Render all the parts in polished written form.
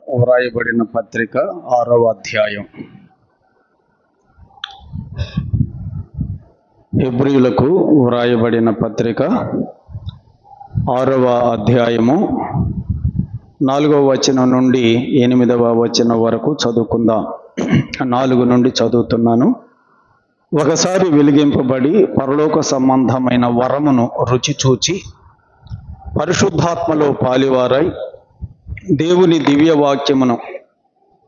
వ్రాయబడిన పత్రిక 6వ అధ్యాయం. హెబ్రీయులకు వ్రాయబడిన పత్రిక 6వ అధ్యాయము 4వ వచనం నుండి 8వ వచనం వరకు చదువుకుందాం. 4 నుండి చదువుతున్నాను. ఒకసారి వెలిగింపబడి పరలోక సంబంధమైన వరమును రుచి చూచి పరిశుద్ధాత్మలో పాలివారై దేవుని దివ్య వాక్యమును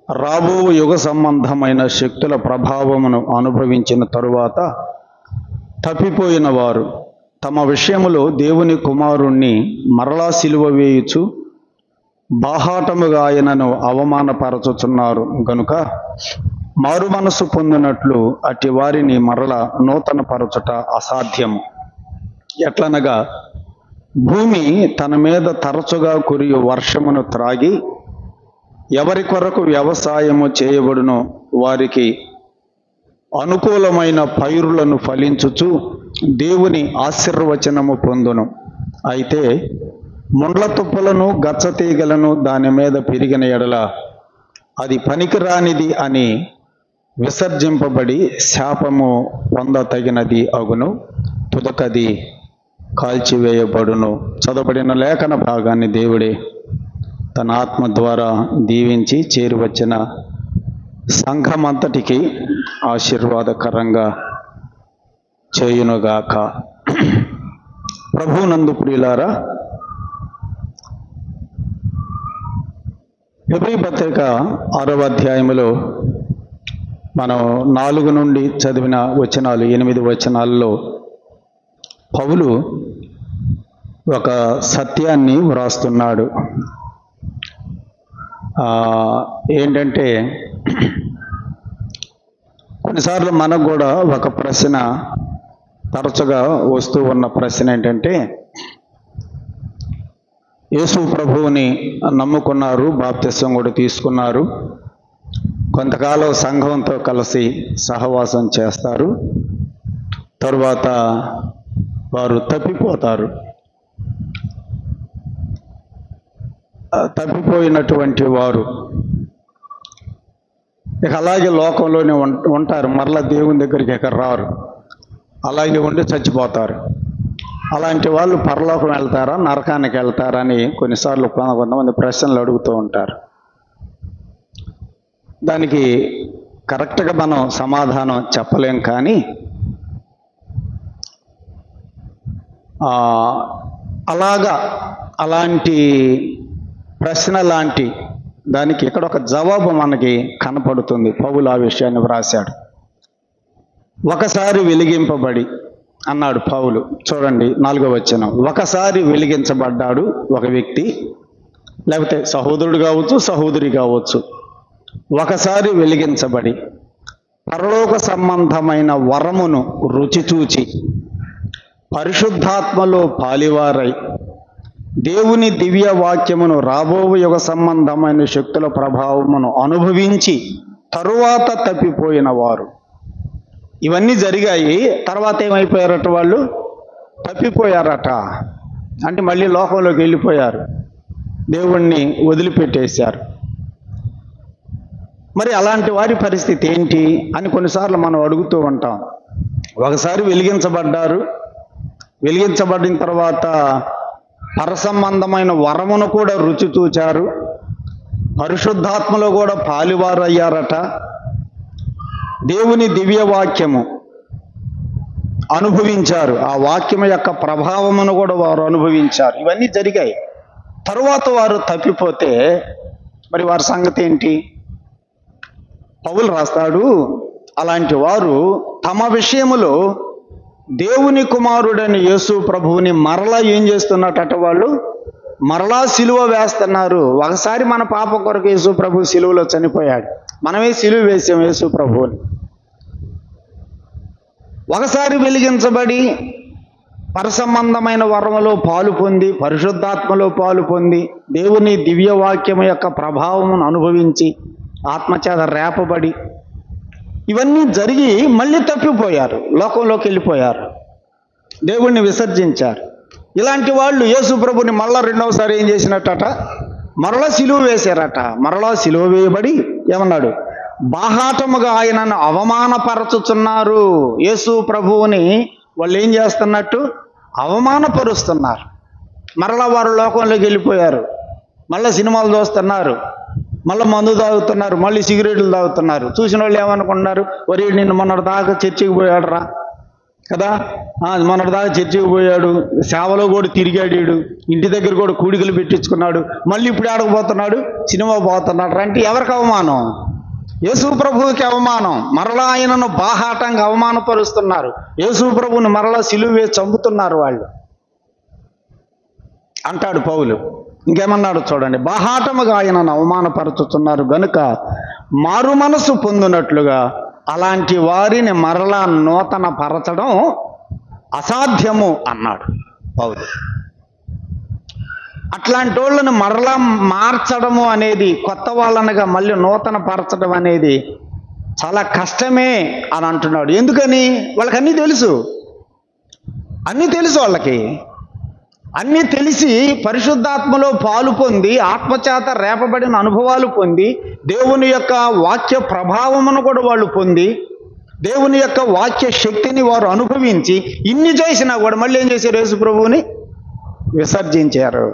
రాబో యుగ సంబంధమైన శక్తుల ప్రభావమును అనుభవించిన తరువాత తప్పిపోయిన వారు తమ విషయములో దేవుని కుమారుణ్ణి మరలా సిలువ వేయుచు బాహాటముగా ఆయనను అవమానపరచుచున్నారు గనుక మారు మనసు పొందినట్లు అట్టి వారిని మరల నూతన పరచుట అసాధ్యము. ఎట్లనగా భూమి తన మీద తరచుగా కురియు వర్షమును త్రాగి ఎవరి కొరకు వ్యవసాయము చేయబడునో వారికి అనుకూలమైన పైరులను ఫలించుచు దేవుని ఆశీర్వచనము పొందును. అయితే ముండ్ల తుప్పలను గచ్చతీగలను దాని మీద పెరిగిన ఎడల అది పనికిరానిది అని విసర్జింపబడి శాపము పొందతగినది అగును, తుదకది కాల్చివేయబడును. చదవబడిన లేఖన భాగాన్ని దేవుడే తన ఆత్మ ద్వారా దీవించి చేరువచ్చిన సంఘమంతటికి ఆశీర్వాదకరంగా చేయునుగాక. ప్రభువునందు ప్రియులారా, హెబ్రీ పత్రిక 6వ అధ్యాయములో మనం 4 నుండి చదివిన వచనాలు 8 వచనాల్లో పౌలు ఒక సత్యాన్ని వ్రాస్తున్నాడు. ఏంటంటే కొన్నిసార్లు మనకు కూడా ఒక ప్రశ్న తరచుగా వస్తూ ఉన్న ప్రశ్న ఏంటంటే, యేసు ప్రభువుని నమ్ముకున్నారు, బాప్తిసం కూడా తీసుకున్నారు, కొంతకాలం సంఘంతో కలిసి సహవాసం చేస్తారు, తరువాత వారు తప్పిపోతారు. తప్పిపోయినటువంటి వారు ఇక అలాగే లోకంలోనే ఉంటారు, మరలా దేవుని దగ్గరికి ఎక్కడ రారు, అలాగే ఉండి చచ్చిపోతారు. అలాంటి వాళ్ళు పరలోకం వెళ్తారా, నరకానికి వెళ్తారా అని కొన్నిసార్లు కొంతమంది ప్రశ్నలు అడుగుతూ ఉంటారు. దానికి కరెక్ట్గా మనం సమాధానం చెప్పలేం, కానీ అలాంటి ప్రశ్న లాంటి దానికి ఇక్కడ ఒక జవాబు మనకి కనపడుతుంది. పౌలు ఆ విషయాన్ని వ్రాశాడు. ఒకసారి వెలిగింపబడి అన్నాడు పౌలు. చూడండి 4వ వచనం. ఒకసారి వెలిగించబడ్డాడు ఒక వ్యక్తి, లేకపోతే సహోదరుడు కావచ్చు, సహోదరి కావచ్చు. ఒకసారి వెలిగించబడి పరలోక సంబంధమైన వరమును రుచి చూచి పరిశుద్ధాత్మలో పాలివారై దేవుని దివ్య వాక్యమును రాబో యుగ సంబంధమైన శక్తుల ప్రభావమును అనుభవించి తరువాత తప్పిపోయిన వారు. ఇవన్నీ జరిగాయి. తర్వాత ఏమైపోయారట? వాళ్ళు తప్పిపోయారట. అంటే మళ్ళీ లోకంలోకి వెళ్ళిపోయారు, దేవుణ్ణి వదిలిపెట్టేశారు. మరి అలాంటి వారి పరిస్థితి ఏంటి అని కొన్నిసార్లు మనం అడుగుతూ ఉంటాం. ఒకసారి వెలిగించబడ్డారు, వెలిగించబడిన తర్వాత పరసంబంధమైన వరమును కూడా రుచి చూచారు, పరిశుద్ధాత్మలో కూడా పాలివారు అయ్యారట, దేవుని దివ్య వాక్యము అనుభవించారు, ఆ వాక్యము యొక్క ప్రభావమును కూడా వారు అనుభవించారు. ఇవన్నీ జరిగాయి. తరువాత వారు తప్పిపోతే మరి వారి సంగతి ఏంటి? పౌలు రాస్తాడు, అలాంటి వారు తమ విషయములో దేవుని కుమారుడైన యేసు ప్రభువుని మరలా ఏం చేస్తున్నట్ట? వాళ్ళు మరలా సిలువ వేస్తున్నారు. ఒకసారి మన పాప కొరకు యేసు ప్రభు సిలువలో చనిపోయాడు, మనమే సిలువ వేసాం యేసు ప్రభువుని. ఒకసారి వెలిగించబడి పరసంబంధమైన వరములో పాలు పొంది, పరిశుద్ధాత్మలో పాలు పొంది, దేవుని దివ్యవాక్యము యొక్క ప్రభావమును అనుభవించి ఆత్మచేత రేపబడి ఇవన్నీ జరిగి మళ్ళీ తప్పిపోయారు, లోకంలోకి వెళ్ళిపోయారు, దేవుణ్ణి విసర్జించారు. ఇలాంటి వాళ్ళు యేసు ప్రభుని మళ్ళా రెండవసారి ఏం చేసినట్టట? మరలా సిలువ వేశారట. మరలా సిలువ వేయబడి ఏమన్నాడు? బాహాటముగా ఆయనను అవమానపరచుచున్నారు. యేసు ప్రభువుని వాళ్ళు ఏం చేస్తున్నట్టు? అవమానపరుస్తున్నారు. మరలా వారు లోకంలోకి వెళ్ళిపోయారు. మళ్ళీ సినిమాలు చూస్తున్నారు, మళ్ళీ మందు తాగుతున్నారు, మళ్ళీ సిగరెట్లు తాగుతున్నారు. చూసిన వాళ్ళు ఏమనుకుంటున్నారు? ఒరే నిన్ను మొన్నటి దాకా చర్చికి పోయాడు రా కదా, మొన్నటి దాకా చర్చికి పోయాడు, సేవలో కూడా తిరిగాడు, ఇంటి దగ్గర కూడా కూడికలు పెట్టించుకున్నాడు, మళ్ళీ ఇప్పుడు ఆడకపోతున్నాడు, సినిమా పోతున్నాడు అంటే ఎవరికి అవమానం? యేసు ప్రభువుకి అవమానం. మరలా ఆయనను బాహాటంగా అవమానపరుస్తున్నారు. యేసు ప్రభువుని మరలా సిలువ వేసి చంపుతున్నారు వాళ్ళు అంటాడు పౌలు. ఇంకేమన్నాడు చూడండి, బాహాటముగా ఆయనను అవమానపరుచుతున్నారు గనుక మారు మనసు పొందినట్లుగా అలాంటి వారిని మరలా నూతన పరచడం అసాధ్యము అన్నాడు పౌలు. అట్లాంటి వాళ్ళని మరలా మార్చడము అనేది, కొత్త వాళ్ళనగా మళ్ళీ నూతన పరచడం అనేది చాలా కష్టమే అని అంటున్నాడు. ఎందుకని? వాళ్ళకి అన్నీ తెలుసు, అన్నీ తెలుసు వాళ్ళకి. అన్నీ తెలిసి పరిశుద్ధాత్మలో పాలు పొంది ఆత్మచేత రేపబడిన అనుభవాలు పొంది దేవుని యొక్క వాక్య ప్రభావమును కూడా వాళ్ళు పొంది దేవుని యొక్క వాక్య శక్తిని వారు అనుభవించి ఇన్ని చేసినా కూడా మళ్ళీ ఏం చేశారు? యేసు ప్రభువుని విసర్జించారు,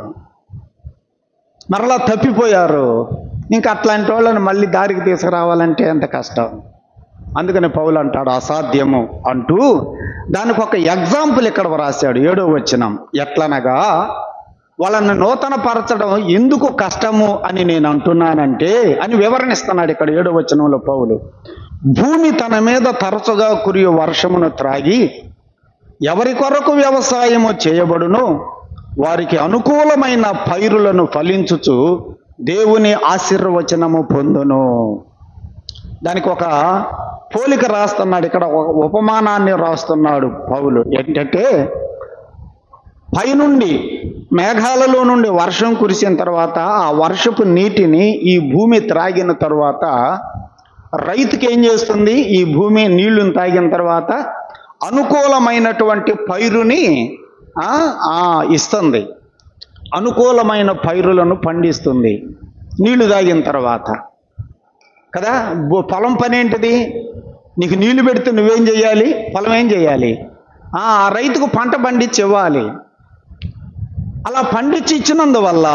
మరలా తప్పిపోయారు. ఇంకా అట్లాంటి వాళ్ళని మళ్ళీ దారికి తీసుకురావాలంటే ఎంత కష్టం. అందుకని పౌలు అంటాడు అసాధ్యము అంటూ దానికి ఒక ఎగ్జాంపుల్ ఇక్కడ రాశాడు 7వ వచనం. ఎట్లనగా వాళ్ళని నూతన పరచడం ఎందుకు కష్టము అని నేను అంటున్నానంటే అని వివరణిస్తున్నాడు ఇక్కడ 7వ వచనంలో పౌలు. భూమి తన మీద తరచుగా కురియు వర్షమును త్రాగి ఎవరి కొరకు వ్యవసాయము చేయబడును వారికి అనుకూలమైన పైరులను ఫలించుచు దేవుని ఆశీర్వచనము పొందును. దానికి ఒక పోలిక రాస్తున్నాడు ఇక్కడ, ఒక ఉపమానాన్ని రాస్తున్నాడు పౌలు. ఏంటంటే పైనుండి మేఘాలలో నుండి వర్షం కురిసిన తర్వాత ఆ వర్షపు నీటిని ఈ భూమి త్రాగిన తర్వాత రైతుకి ఏం చేస్తుంది? ఈ భూమి నీళ్లను తాగిన తర్వాత అనుకూలమైనటువంటి పైరుని ఇస్తుంది, అనుకూలమైన పైరులను పండిస్తుంది నీళ్లు తాగిన తర్వాత కదా. పొలం పని ఏంటిది? నీకు నీళ్లు పెడితే నువ్వేం చేయాలి? పొలం ఏం చేయాలి? ఆ రైతుకు పంట పండించి ఇవ్వాలి. అలా పండించి ఇచ్చినందువల్ల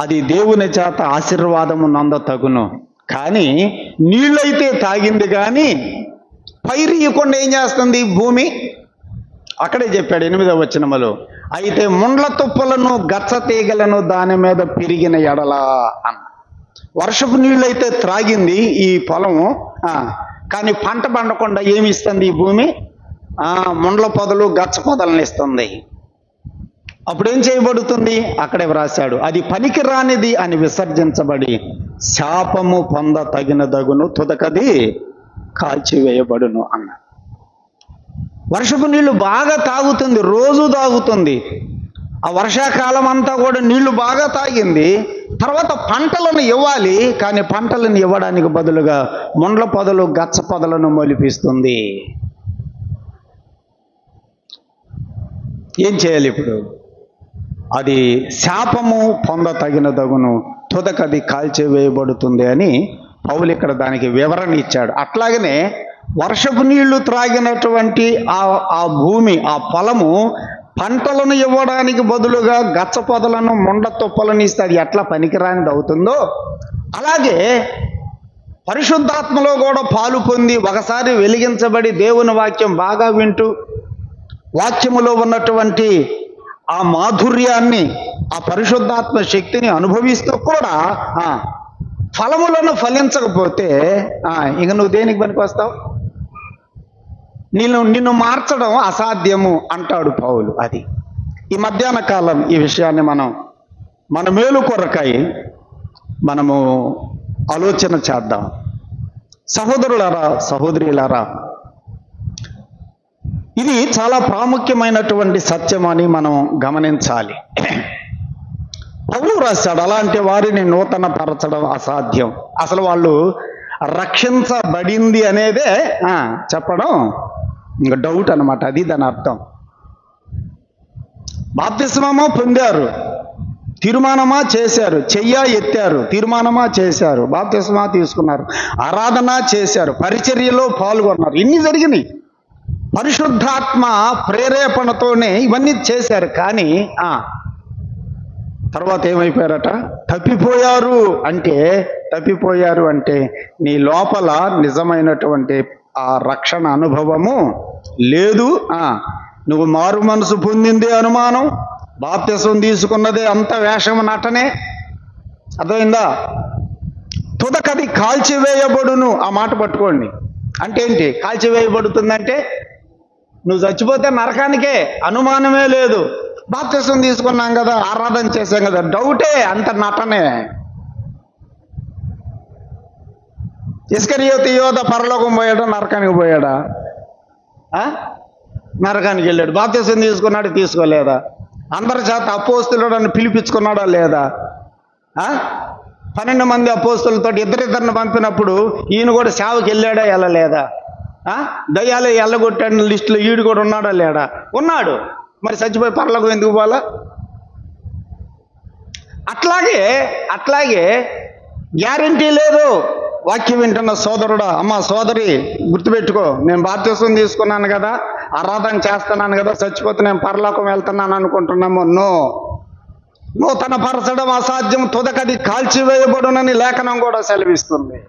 అది దేవుని చేత ఆశీర్వాదము నందతగును. కానీ నీళ్ళైతే తాగింది కానీ పైరు ఇవ్వకుండా ఏం చేస్తుంది భూమి? అక్కడే చెప్పాడు 8వ వచనములో, అయితే ముండ్ల తుప్పలను గచ్చ తీగలను దాని మీద పెరిగిన ఎడలా అన్న. వర్షపు నీళ్ళైతే త్రాగింది ఈ పొలము, కానీ పంట పండకుండా ఏమి ఇస్తుంది ఈ భూమి? ముండ్ల పొదలు గచ్చ పొదలను ఇస్తుంది. అప్పుడేం చేయబడుతుంది? అక్కడే వ్రాశాడు, అది పనికి రానిది అని విసర్జించబడి శాపము పొంద తగినదగును, తుదకది కాల్చివేయబడును అన్న. వర్షపు నీళ్లు బాగా తాగుతుంది, రోజు తాగుతుంది. ఆ వర్షాకాలం అంతా కూడా నీళ్లు బాగా తాగింది. తర్వాత పంటలను ఇవ్వాలి, కానీ పంటలను ఇవ్వడానికి బదులుగా ముండ్ల పొదలు గచ్చ పొదలను మొలిపిస్తుంది. ఏం చేయాలి ఇప్పుడు? అది శాపము పొంద తగినదగును, తుదకది కాల్చివేయబడుతుంది అని పౌలు ఇక్కడ దానికి వివరణ ఇచ్చాడు. అట్లాగనే వర్షపు నీళ్లు త్రాగినటువంటి ఆ భూమి, ఆ పొలము పంటలను ఇవ్వడానికి బదులుగా గచ్చ పొదలను ముండ్ల తుప్పలను ఇస్తే అది ఎట్లా పనికిరానిది అవుతుందో, అలాగే పరిశుద్ధాత్మలో కూడా పాలు పొంది ఒకసారి వెలిగించబడి దేవుని వాక్యం బాగా వింటూ వాక్యములో ఉన్నటువంటి ఆ మాధుర్యాన్ని, ఆ పరిశుద్ధాత్మ శక్తిని అనుభవిస్తూ కూడా ఫలములను ఫలించకపోతే ఇక నువ్వు దేనికి పనికి వస్తావు? నిన్ను మార్చడం అసాధ్యము అంటాడు పౌలు. అది ఈ మధ్యాహ్న కాలం ఈ విషయాన్ని మన మేలు కొరకై మనము ఆలోచన చేద్దాం. సహోదరులారా, సహోదరులారా, ఇది చాలా ప్రాముఖ్యమైనటువంటి సత్యం అని మనం గమనించాలి. పౌలు రాశాడు, అలాంటి వారిని నూతన పరచడం అసాధ్యం. అసలు వాళ్ళు రక్షించబడింది అనేదే చెప్పడం ఇంకా డౌట్ అనమాట. అది దాని అర్థం. బాప్తిస్మము పొందారు, తీర్మానమా చేశారు, చెయ్య ఎత్తారు, తీర్మానమా చేశారు, బాప్తిస్మా తీసుకున్నారు, ఆరాధన చేశారు, పరిచర్యలో పాల్గొన్నారు. ఇన్ని జరిగినాయి. పరిశుద్ధాత్మ ప్రేరేపణతోనే ఇవన్నీ చేశారు. కానీ తర్వాత ఏమైపోయారట? తప్పిపోయారు అంటే నీ లోపల నిజమైనటువంటి ఆ రక్షణ అనుభవము లేదు. నువ్వు మారు మనసు పొందిందే అనుమానం, బాప్తిసం తీసుకున్నదే అంత వేషము నటనే. అర్థమైందా? తుదకది కాల్చివేయబడును. ఆ మాట పట్టుకోండి. అంటే ఏంటి? కాల్చివేయబడుతుందంటే నువ్వు చచ్చిపోతే నరకానికే, అనుమానమే లేదు. బాప్తిసం తీసుకున్నాం కదా, ఆరాధన చేశాం కదా, డౌటే, అంత నటనే. ఇస్కరియోతు యోధ పరలోకం పోయాడా, నరకానికి పోయాడా? నరకానికి వెళ్ళాడు. బాప్తిసం తీసుకున్నాడు, తీసుకోలేదా? అందరి చేత అపోస్తులను పిలిపించుకున్నాడా లేదా? 12 మంది అపోస్తులతో ఇద్దరిద్దరిని పంపినప్పుడు ఈయన కూడా సేవకి వెళ్ళాడా, వెళ్ళలేదా? దయ్యాలు ఎల్లగొట్టాడు లిస్టులో ఈడు కూడా ఉన్నాడా లేడా? ఉన్నాడు. మరి చచ్చిపోయి పరలోకం ఎందుకు పోవాలా? అట్లాగే గ్యారంటీ లేదు. వాక్యం వింటున్న సోదరుడా, అమ్మ సోదరి, గుర్తుపెట్టుకో, నేను బాప్తిసం తీసుకున్నాను కదా, ఆరాధన చేస్తున్నాను కదా, చచ్చిపోతే నేను పరలోకం వెళ్తున్నాను అనుకుంటున్నాము. నూతన పరచడం అసాధ్యం, తుదకది కాల్చివేయబడునని లేఖనం కూడా సెలవిస్తుంది.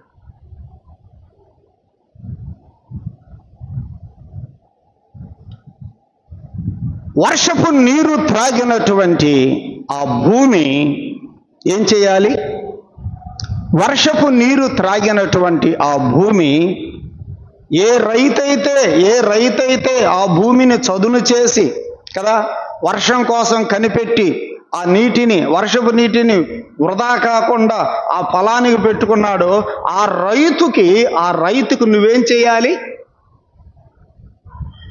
వర్షపు నీరు త్రాగినటువంటి ఆ భూమి ఏం చేయాలి? వర్షపు నీరు త్రాగినటువంటి ఆ భూమి, ఏ రైతైతే ఆ భూమిని చదును చేసి కదా, వర్షం కోసం కనిపెట్టి ఆ నీటిని, వర్షపు నీటిని వృధా కాకుండా ఆ పొలానికి పెట్టుకున్నాడో, ఆ రైతుకి నువ్వేం చేయాలి?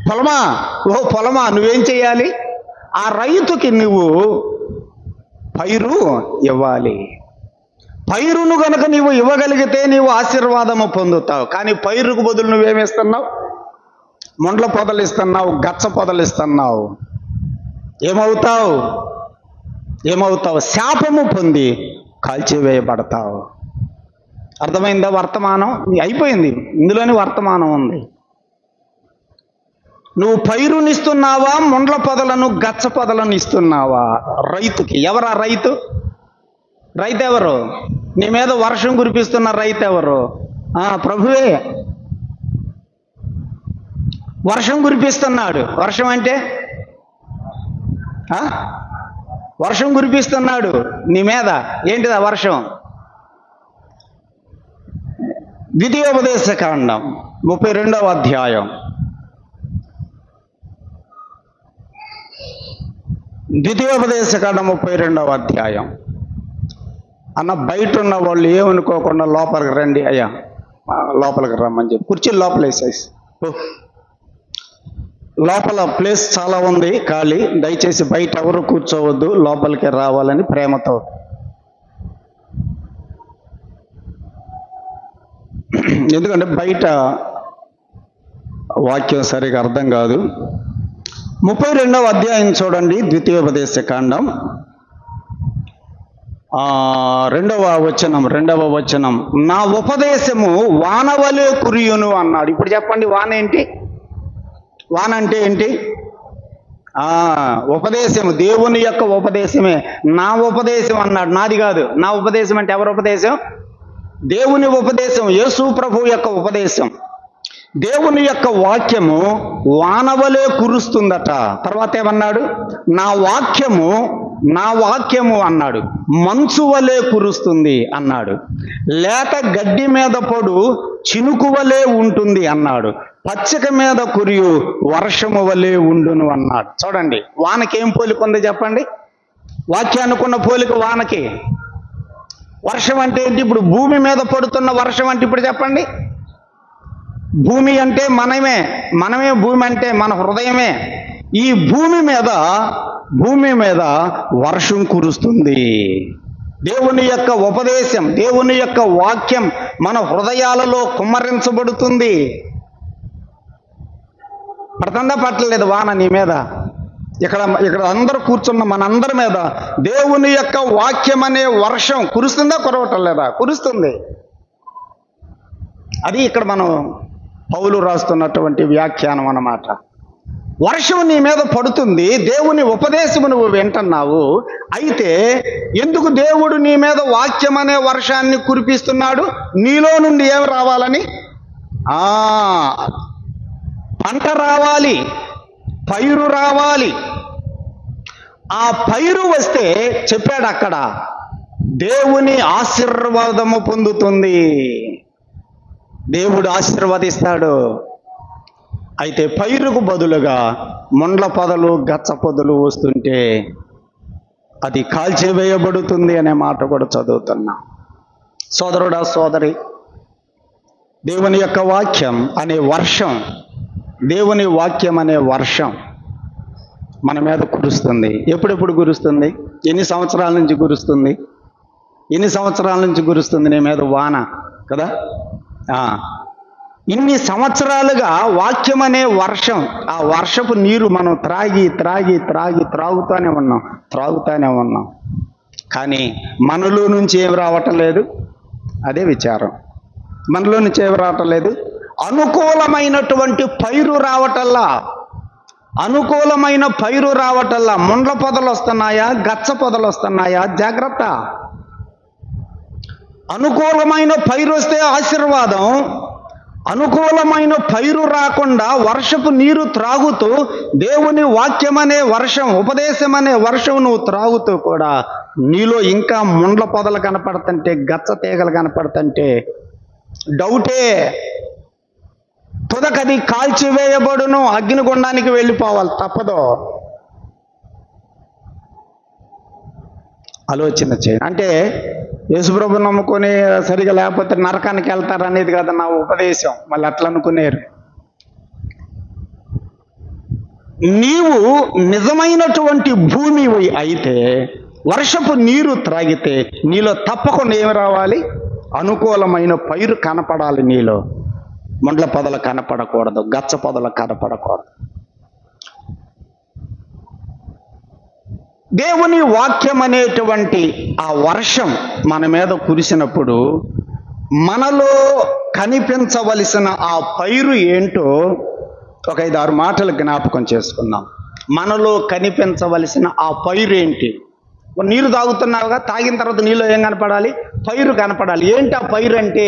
పొలమా నువ్వేం చేయాలి? ఆ రైతుకి నువ్వు పైరు ఇవ్వాలి. పైరును గనక నీవు ఇవ్వగలిగితే నీవు ఆశీర్వాదము పొందుతావు. కానీ పైరుకు బదులు నువ్వేమిస్తున్నావు? మొండ్ల పొదలు ఇస్తున్నావు, గచ్చ పొదలు ఇస్తున్నావు. ఏమవుతావు? శాపము పొంది కాల్చివేయబడతావు. అర్థమైందా? వర్తమానం అయిపోయింది, ఇందులోని వర్తమానం ఉంది. నువ్వు పైరునిస్తున్నావా, మొండ్ల పొదలను, గచ్చ పొదలను ఇస్తున్నావా రైతుకి? ఎవరా రైతు? రైతు ఎవరు? నీ మీద వర్షం కురిపిస్తున్న రైతు ఎవరు? ప్రభువే. వర్షం కురిపిస్తున్నాడు. వర్షం అంటే వర్షం కురిపిస్తున్నాడు నీ మీద. ఏంటిదా వర్షం? ద్వితీయోపదేశకాండం 32వ అధ్యాయం. ద్వితీయోపదేశకాండం 32వ అధ్యాయం. అన్న బయట ఉన్న వాళ్ళు ఏమనుకోకుండా లోపలికి రండి అయ్యా, లోపలికి రమ్మని చెప్పి కుర్చీలు లోపల వేసేసి, లోపల ప్లేస్ చాలా ఉంది ఖాళీ, దయచేసి బయట ఎవరు కూర్చోవద్దు, లోపలికి రావాలని ప్రేమతో. ఎందుకంటే బయట వాక్యం సరిగా అర్థం కాదు. 32వ అధ్యాయం చూడండి, ద్వితీయోపదేశకాండం 2వ వచనం. నా ఉపదేశము వానవలే కురియును అన్నాడు. ఇప్పుడు చెప్పండి, వాన ఏంటి? వాన అంటే ఏంటి? ఉపదేశము, దేవుని యొక్క ఉపదేశమే. నా ఉపదేశం అన్నాడు, నాది కాదు. నా ఉపదేశం అంటే ఎవరి ఉపదేశం? దేవుని ఉపదేశం, యేసు ప్రభు యొక్క ఉపదేశం. దేవుని యొక్క వాక్యము వానవలే కురుస్తుందట. తర్వాత ఏమన్నాడు? నా వాక్యము అన్నాడు మంచు వలె కురుస్తుంది అన్నాడు. లేత గడ్డి మీద పడు చినుకు వలె ఉంటుంది అన్నాడు. పచ్చిక మీద కురియు వర్షము వలె ఉండును అన్నాడు. చూడండి, వానకి ఏం పోలిక ఉంది చెప్పండి? వాక్యానుకున్న పోలిక వానకి. వర్షం అంటే ఏంటి? ఇప్పుడు భూమి మీద పడుతున్న వర్షం అంటే ఇప్పుడు చెప్పండి. భూమి అంటే మనమే భూమి అంటే మన హృదయమే. ఈ భూమి మీద వర్షం కురుస్తుంది. దేవుని యొక్క ఉపదేశం, దేవుని యొక్క వాక్యం మన హృదయాలలో కుమ్మరించబడుతుంది. పడుతుందా పట్టలేదు వాన నీ మీద? ఇక్కడ అందరూ కూర్చున్న మనందరి మీద దేవుని యొక్క వాక్యం అనే వర్షం కురుస్తుందా, కురవటం లేదా? కురుస్తుంది. అది ఇక్కడ మనం పౌలు రాస్తున్నటువంటి వ్యాఖ్యానం అన్నమాట. వర్షం నీ మీద పడుతుంది, దేవుని ఉపదేశము నువ్వు వింటున్నావు. అయితే ఎందుకు దేవుడు నీ మీద వాక్యం అనే వర్షాన్ని కురిపిస్తున్నాడు? నీలో నుండి ఏమి రావాలని? పంట రావాలి, పైరు రావాలి. ఆ పైరు వస్తే చెప్పాడు అక్కడ, దేవుని ఆశీర్వాదము పొందుతుంది, దేవుడు ఆశీర్వదిస్తాడు. అయితే పైరుకు బదులుగా ముండ్ల పొదలు, గచ్చ పొదలు వస్తుంటే అది కాల్చివేయబడుతుంది అనే మాట కూడా చదువుతున్నా. సోదరుడా, సోదరి, దేవుని యొక్క వాక్యం అనే వర్షం, దేవుని వాక్యం అనే వర్షం మన మీద కురుస్తుంది. ఎప్పుడెప్పుడు కురుస్తుంది? ఎన్ని సంవత్సరాల నుంచి కురుస్తుంది? ఎన్ని సంవత్సరాల నుంచి కురుస్తుంది నీ మీద వాన కదా? ఇన్ని సంవత్సరాలుగా వాక్యం అనే వర్షం, ఆ వర్షపు నీరు మనం త్రాగుతానే ఉన్నాం. కానీ మనలో నుంచి ఏమి రావటం లేదు. అదే విచారం. మనలో నుంచి ఏమి రావటం లేదు. అనుకూలమైనటువంటి పైరు రావటల్లా, ముండ్ల పొదలు వస్తున్నాయా, గచ్చ పొదలు వస్తున్నాయా? జాగ్రత్త. అనుకూలమైన పైరు వస్తే ఆశీర్వాదం, అనుకూలమైన పైరు రాకుండా వర్షపు నీరు త్రాగుతూ దేవుని వాక్యం అనే వర్షం, ఉపదేశం అనే వర్షం నువ్వు త్రాగుతూ కూడా నీలో ఇంకా ముండ్ల పొదలు కనపడుతుంటే, గచ్చ తీగలు కనపడుతుంటే డౌటే. తుదకది కాల్చివేయబడును, అగ్నిగుండానికి వెళ్ళిపోవాలి, తప్పదు. ఆలోచన చేయండి. అంటే యేసుప్రభు నమ్ముకొని సరిగా లేకపోతే నరకానికి వెళ్తారనేది కదా నా ఉపదేశం. మళ్ళీ అట్లా అనుకునేరు. నీవు నిజమైనటువంటి భూమి అయితే వర్షపు నీరు త్రాగితే నీలో తప్పకుండా ఏమి రావాలి? అనుకూలమైన పైరు కనపడాలి నీలో. ముండ్ల పొదలు కనపడకూడదు, గచ్చ పొదలు కనపడకూడదు. దేవుని వాక్యం అనేటువంటి ఆ వర్షం మన మీద కురిసినప్పుడు మనలో కనిపించవలసిన ఆ పైరు ఏంటో ఒక 5-6 మాటలు జ్ఞాపకం చేసుకుందాం. మనలో కనిపించవలసిన ఆ పైరు ఏంటి? నీరు తాగుతున్నావుగా, తాగిన తర్వాత నీలో ఏం కనపడాలి? పైరు కనపడాలి. ఏంటి ఆ పైరు అంటే?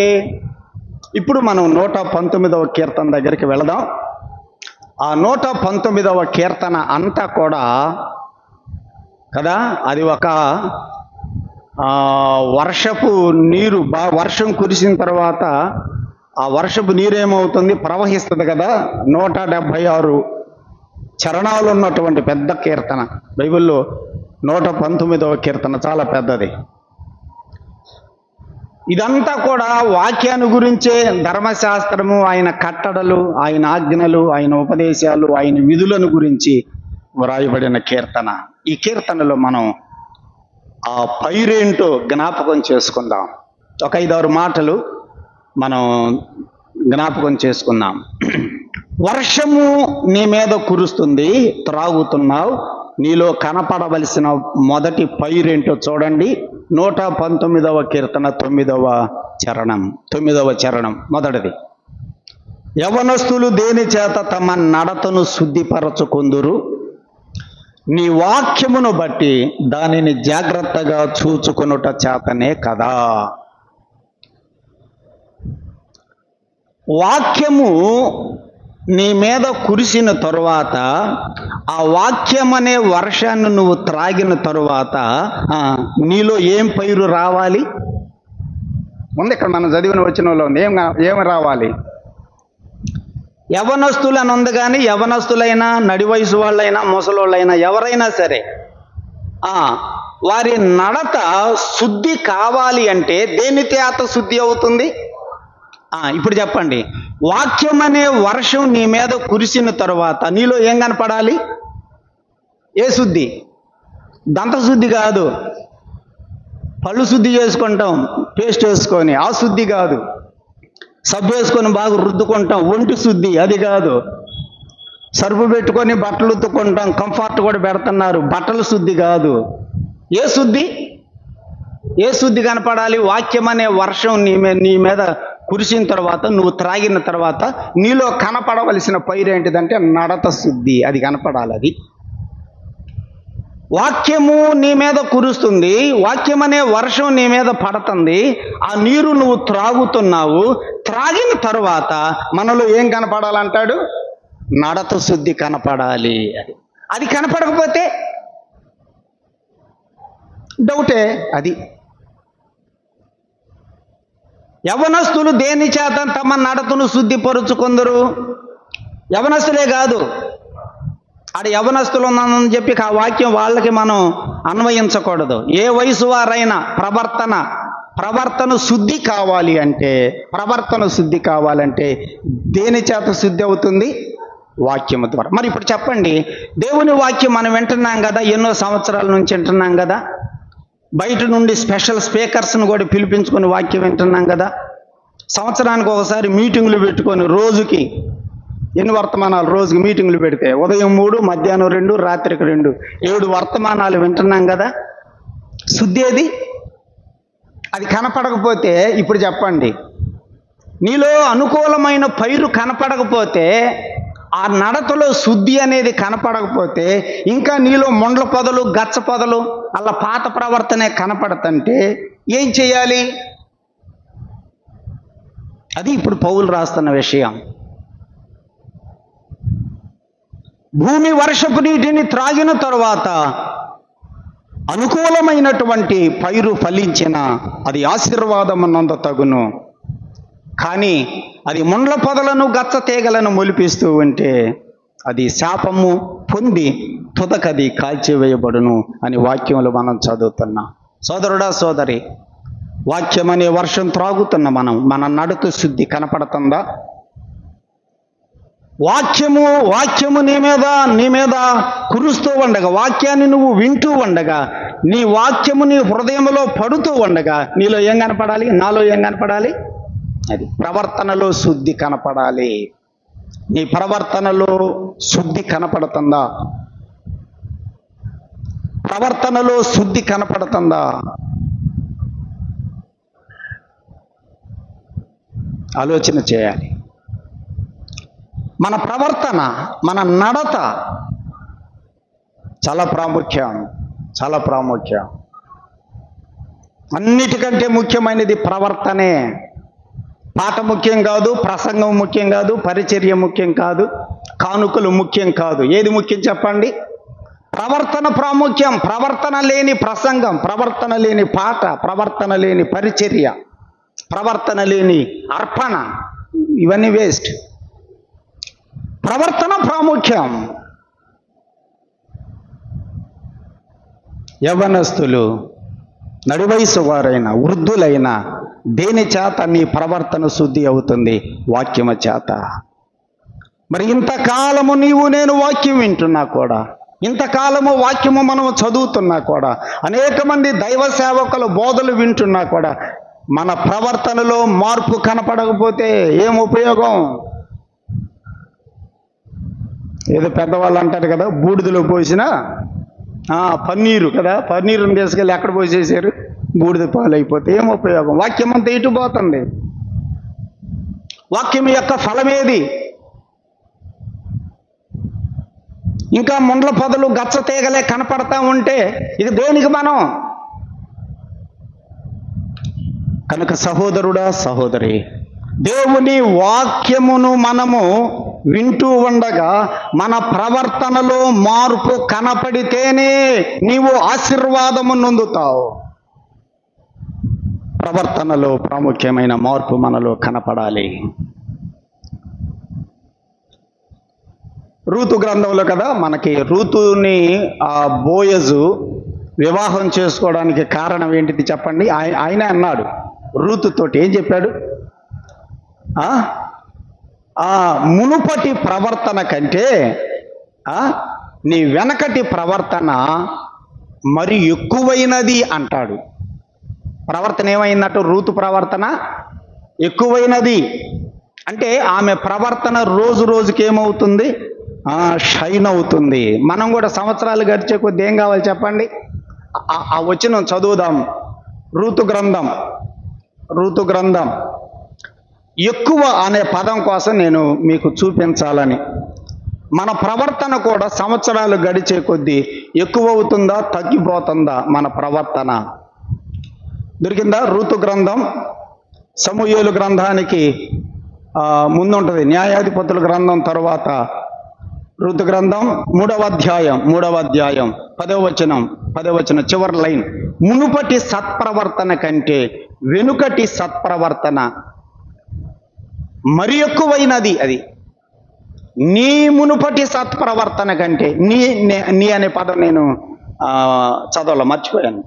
ఇప్పుడు మనం 119వ కీర్తన దగ్గరికి వెళదాం. ఆ 119వ కీర్తన అంతా కూడా కదా, అది ఒక వర్షపు నీరు. వర్షం కురిసిన తర్వాత ఆ వర్షపు నీరు ఏమవుతుంది? ప్రవహిస్తుంది కదా. 176 చరణాలు ఉన్నటువంటి పెద్ద కీర్తన. బైబిల్లో 119వ కీర్తన చాలా పెద్దది. ఇదంతా కూడా వాక్యాన్ని గురించే, ధర్మశాస్త్రము, ఆయన కట్టడలు, ఆయన ఆజ్ఞలు, ఆయన ఉపదేశాలు, ఆయన విధులను గురించి వ్రాయబడిన కీర్తన. ఈ కీర్తనలో మనం ఆ పైరేంటో జ్ఞాపకం చేసుకుందాం. ఒక 5-6 మాటలు మనం జ్ఞాపకం చేసుకుందాం. వర్షము నీ మీద కురుస్తుంది, త్రాగుతున్నావు. నీలో కనపడవలసిన మొదటి పైరేంటో చూడండి. 119వ కీర్తన 9వ చరణం మొదటిది. యవనస్తులు దేని చేత తమ నడతను శుద్ధిపరచుకుందురు? నీ వాక్యమును బట్టి దానిని జాగ్రత్తగా చూచుకొనుట చేతనే కదా. వాక్యము నీ మీద కురిసిన తరువాత, ఆ వాక్యం అనే వర్షాన్ని నువ్వు త్రాగిన తరువాత నీలో ఏం పైరు రావాలి? ముందు ఇక్కడ మనం చదివిన వచనంలో ఏమి రావాలి? యవనస్తులు అని ఉంది. కానీ యవనస్తులైనా, నడి వయసు వాళ్ళైనా, ముసలోళ్ళైనా, ఎవరైనా సరే వారి నడత శుద్ధి కావాలి అంటే దేని చేత శుద్ధి అవుతుంది? ఇప్పుడు చెప్పండి. వాక్యం అనే వర్షం నీ మీద కురిసిన తరువాత నీలో ఏం కనపడాలి? ఏ శుద్ధి? దంత శుద్ధి కాదు. పళ్ళు శుద్ధి చేసుకుంటాం పేస్ట్ వేసుకొని, ఆ శుద్ధి కాదు. సబ్బు వేసుకొని బాగా రుద్దుకుంటాం, ఒంటి శుద్ధి, అది కాదు. సరుపు పెట్టుకొని బట్టలు ఉతుక్కుంటాం, కంఫర్ట్ కూడా పెడుతున్నారు. బట్టలు శుద్ధి కాదు. ఏ శుద్ధి? ఏ శుద్ధి కనపడాలి? వాక్యం అనే వర్షం నీ మీద కురిసిన తర్వాత, నువ్వు త్రాగిన తర్వాత నీలో కనపడవలసిన పైరు ఏంటిదంటే నడత శుద్ధి. అది కనపడాలి. అది వాక్యము నీ మీద కురుస్తుంది, వాక్యం అనే వర్షం నీ మీద పడుతుంది, ఆ నీరు నువ్వు త్రాగుతున్నావు. త్రాగిన తర్వాత మనలో ఏం కనపడాలంటాడు? నడత శుద్ధి కనపడాలి. అది కనపడకపోతే డౌటే. అది యవనస్తులు దేని చేత తమ నడతను శుద్ధిపరుచుకుందరు? యవనస్తులే కాదు, ఆడ యవనస్తులు ఉన్నానని చెప్పి ఆ వాక్యం వాళ్ళకి మనం అన్వయించకూడదు. ఏ వయసు వారైనా ప్రవర్తన శుద్ధి కావాలి అంటే, ప్రవర్తన శుద్ధి కావాలంటే దేని చేత శుద్ధి అవుతుంది? వాక్యము ద్వారా. మరి ఇప్పుడు చెప్పండి, దేవుని వాక్యం మనం వింటున్నాం కదా, ఎన్నో సంవత్సరాల నుంచి వింటున్నాం కదా, బయట నుండి స్పెషల్ స్పీకర్స్ను కూడా పిలిపించుకొని వాక్యం వింటున్నాం కదా, సంవత్సరానికి ఒకసారి మీటింగులు పెట్టుకొని రోజుకి ఎన్ని వర్తమానాలు? రోజుకి మీటింగులు పెడితే ఉదయం 3, మధ్యాహ్నం 2, రాత్రికి 2, 7 వర్తమానాలు వింటున్నాం కదా. శుద్ధి ఏది? అది కనపడకపోతే ఇప్పుడు చెప్పండి, నీలో అనుకూలమైన పైరు కనపడకపోతే, ఆ నడతలో శుద్ధి అనేది కనపడకపోతే, ఇంకా నీలో మొండ్ల పొదలు, గచ్చ పొదలు, అలా పాత ప్రవర్తనే కనపడతంటే ఏం చేయాలి? అది ఇప్పుడు పౌలు రాస్తున్న విషయం. భూమి వర్షపు నీటిని త్రాగిన తరువాత అనుకూలమైనటువంటి పైరు ఫలించిన అది ఆశీర్వాదమునందు తగును. కానీ అది ముండ్ల పొదలను, గచ్చ తీగలను మొలిపిస్తూ ఉంటే అది శాపము పొంది తుదకది కాల్చివేయబడును అని వాక్యములు మనం చదువుతున్నాం. సోదరుడా, సోదరి, వాక్యం అనే వర్షం త్రాగుతున్న మన నడుత శుద్ధి కనపడుతుందా? వాక్యము నీ మీద కురుస్తూ ఉండగా, వాక్యాన్ని నువ్వు వింటూ ఉండగా, నీ వాక్యము నీ హృదయంలో పడుతూ ఉండగా నీలో ఏం కనపడాలి? నాలో ఏం కనపడాలి? అది ప్రవర్తనలో శుద్ధి కనపడాలి. నీ ప్రవర్తనలో శుద్ధి కనపడుతుందా? ప్రవర్తనలో శుద్ధి కనపడుతుందా? ఆలోచన చేయాలి. మన ప్రవర్తన, మన నడత చాలా ప్రాముఖ్యం, చాలా ప్రాముఖ్యం. అన్నిటికంటే ముఖ్యమైనది ప్రవర్తనే. పాట ముఖ్యం కాదు, ప్రసంగం ముఖ్యం కాదు, పరిచర్య ముఖ్యం కాదు, కానుకలు ముఖ్యం కాదు. ఏది ముఖ్యం చెప్పండి? ప్రవర్తన ప్రాముఖ్యం. ప్రవర్తన లేని ప్రసంగం, ప్రవర్తన లేని పాట, ప్రవర్తన లేని పరిచర్య, ప్రవర్తన లేని అర్పణ, ఇవన్నీ వేస్ట్. ప్రవర్తన ప్రాముఖ్యం. యవ్వనస్తులు, నడివయసు వారైనా, వృద్ధులైనా దేని చేత నీ ప్రవర్తన శుద్ధి అవుతుంది? వాక్యము చేత. మరి ఇంతకాలము నేను వాక్యం వింటున్నా కూడా, ఇంతకాలము వాక్యము మనము చదువుతున్నా కూడా, అనేక మంది దైవ సేవకుల బోధలు వింటున్నా కూడా మన ప్రవర్తనలో మార్పు కనపడకపోతే ఏం ఉపయోగం? ఏదో పెద్దవాళ్ళు అంటారు కదా, బూడిదలో పోసిన పన్నీరు కదా, పన్నీరుని తీసుకెళ్ళి ఎక్కడ పోసేసారు? బూడిద పాలైపోతే ఏం ఉపయోగం? వాక్యం అంతా ఇటు పోతుంది. వాక్యం యొక్క ఫలమేది? ఇంకా ముండ్ల పొదలు, గచ్చ తీగలే కనపడతా ఉంటే ఇక దేనికి మనం? కనుక సహోదరుడా, సహోదరి, దేవుని వాక్యమును మనము వింటూ ఉండగా మన ప్రవర్తనలో మార్పు కనపడితేనే నీవు ఆశీర్వాదము నొందుతావు. ప్రవర్తనలో ప్రాముఖ్యమైన మార్పు మనలో కనపడాలి. రూతు గ్రంథంలో కదా మనకి రూతుని బోయజు వివాహం చేసుకోవడానికి కారణం ఏంటిది చెప్పండి? ఆయన అన్నాడు రూతుతోటి, ఏం చెప్పాడు? మునుపటి ప్రవర్తన కంటే నీ వెనకటి ప్రవర్తన మరి ఎక్కువైనది అంటాడు. ప్రవర్తన ఏమైందట? రూతు ప్రవర్తన ఎక్కువైనది అంటే ఆమె ప్రవర్తన రోజు రోజుకి ఏమవుతుంది? షైన్ అవుతుంది. మనం కూడా సంవత్సరాలు గడిచే కొద్ది ఏం కావాలి చెప్పండి? ఆ వచనం చదువుదాం. ఋతు గ్రంథం ఎక్కువ అనే పదం కోసం నేను మీకు చూపించాలని. మన ప్రవర్తన కూడా సంవత్సరాలు గడిచే కొద్దీ ఎక్కువ అవుతుందా, తగ్గిపోతుందా మన ప్రవర్తన? దొరికిందా? ఋతు గ్రంథం సమూయేలు గ్రంథానికి ముందుంటుంది. న్యాయాధిపతుల గ్రంథం తర్వాత ఋతు గ్రంథం 3వ అధ్యాయం 10వ వచనం చివరి లైన్. మునుపటి సత్ప్రవర్తన కంటే వెనుకటి సత్ప్రవర్తన మరి ఎక్కువైనది. అది నీ మునుపటి సత్ప్రవర్తన కంటే, నీ అనే పదం నేను చదవలో మర్చిపోయాను.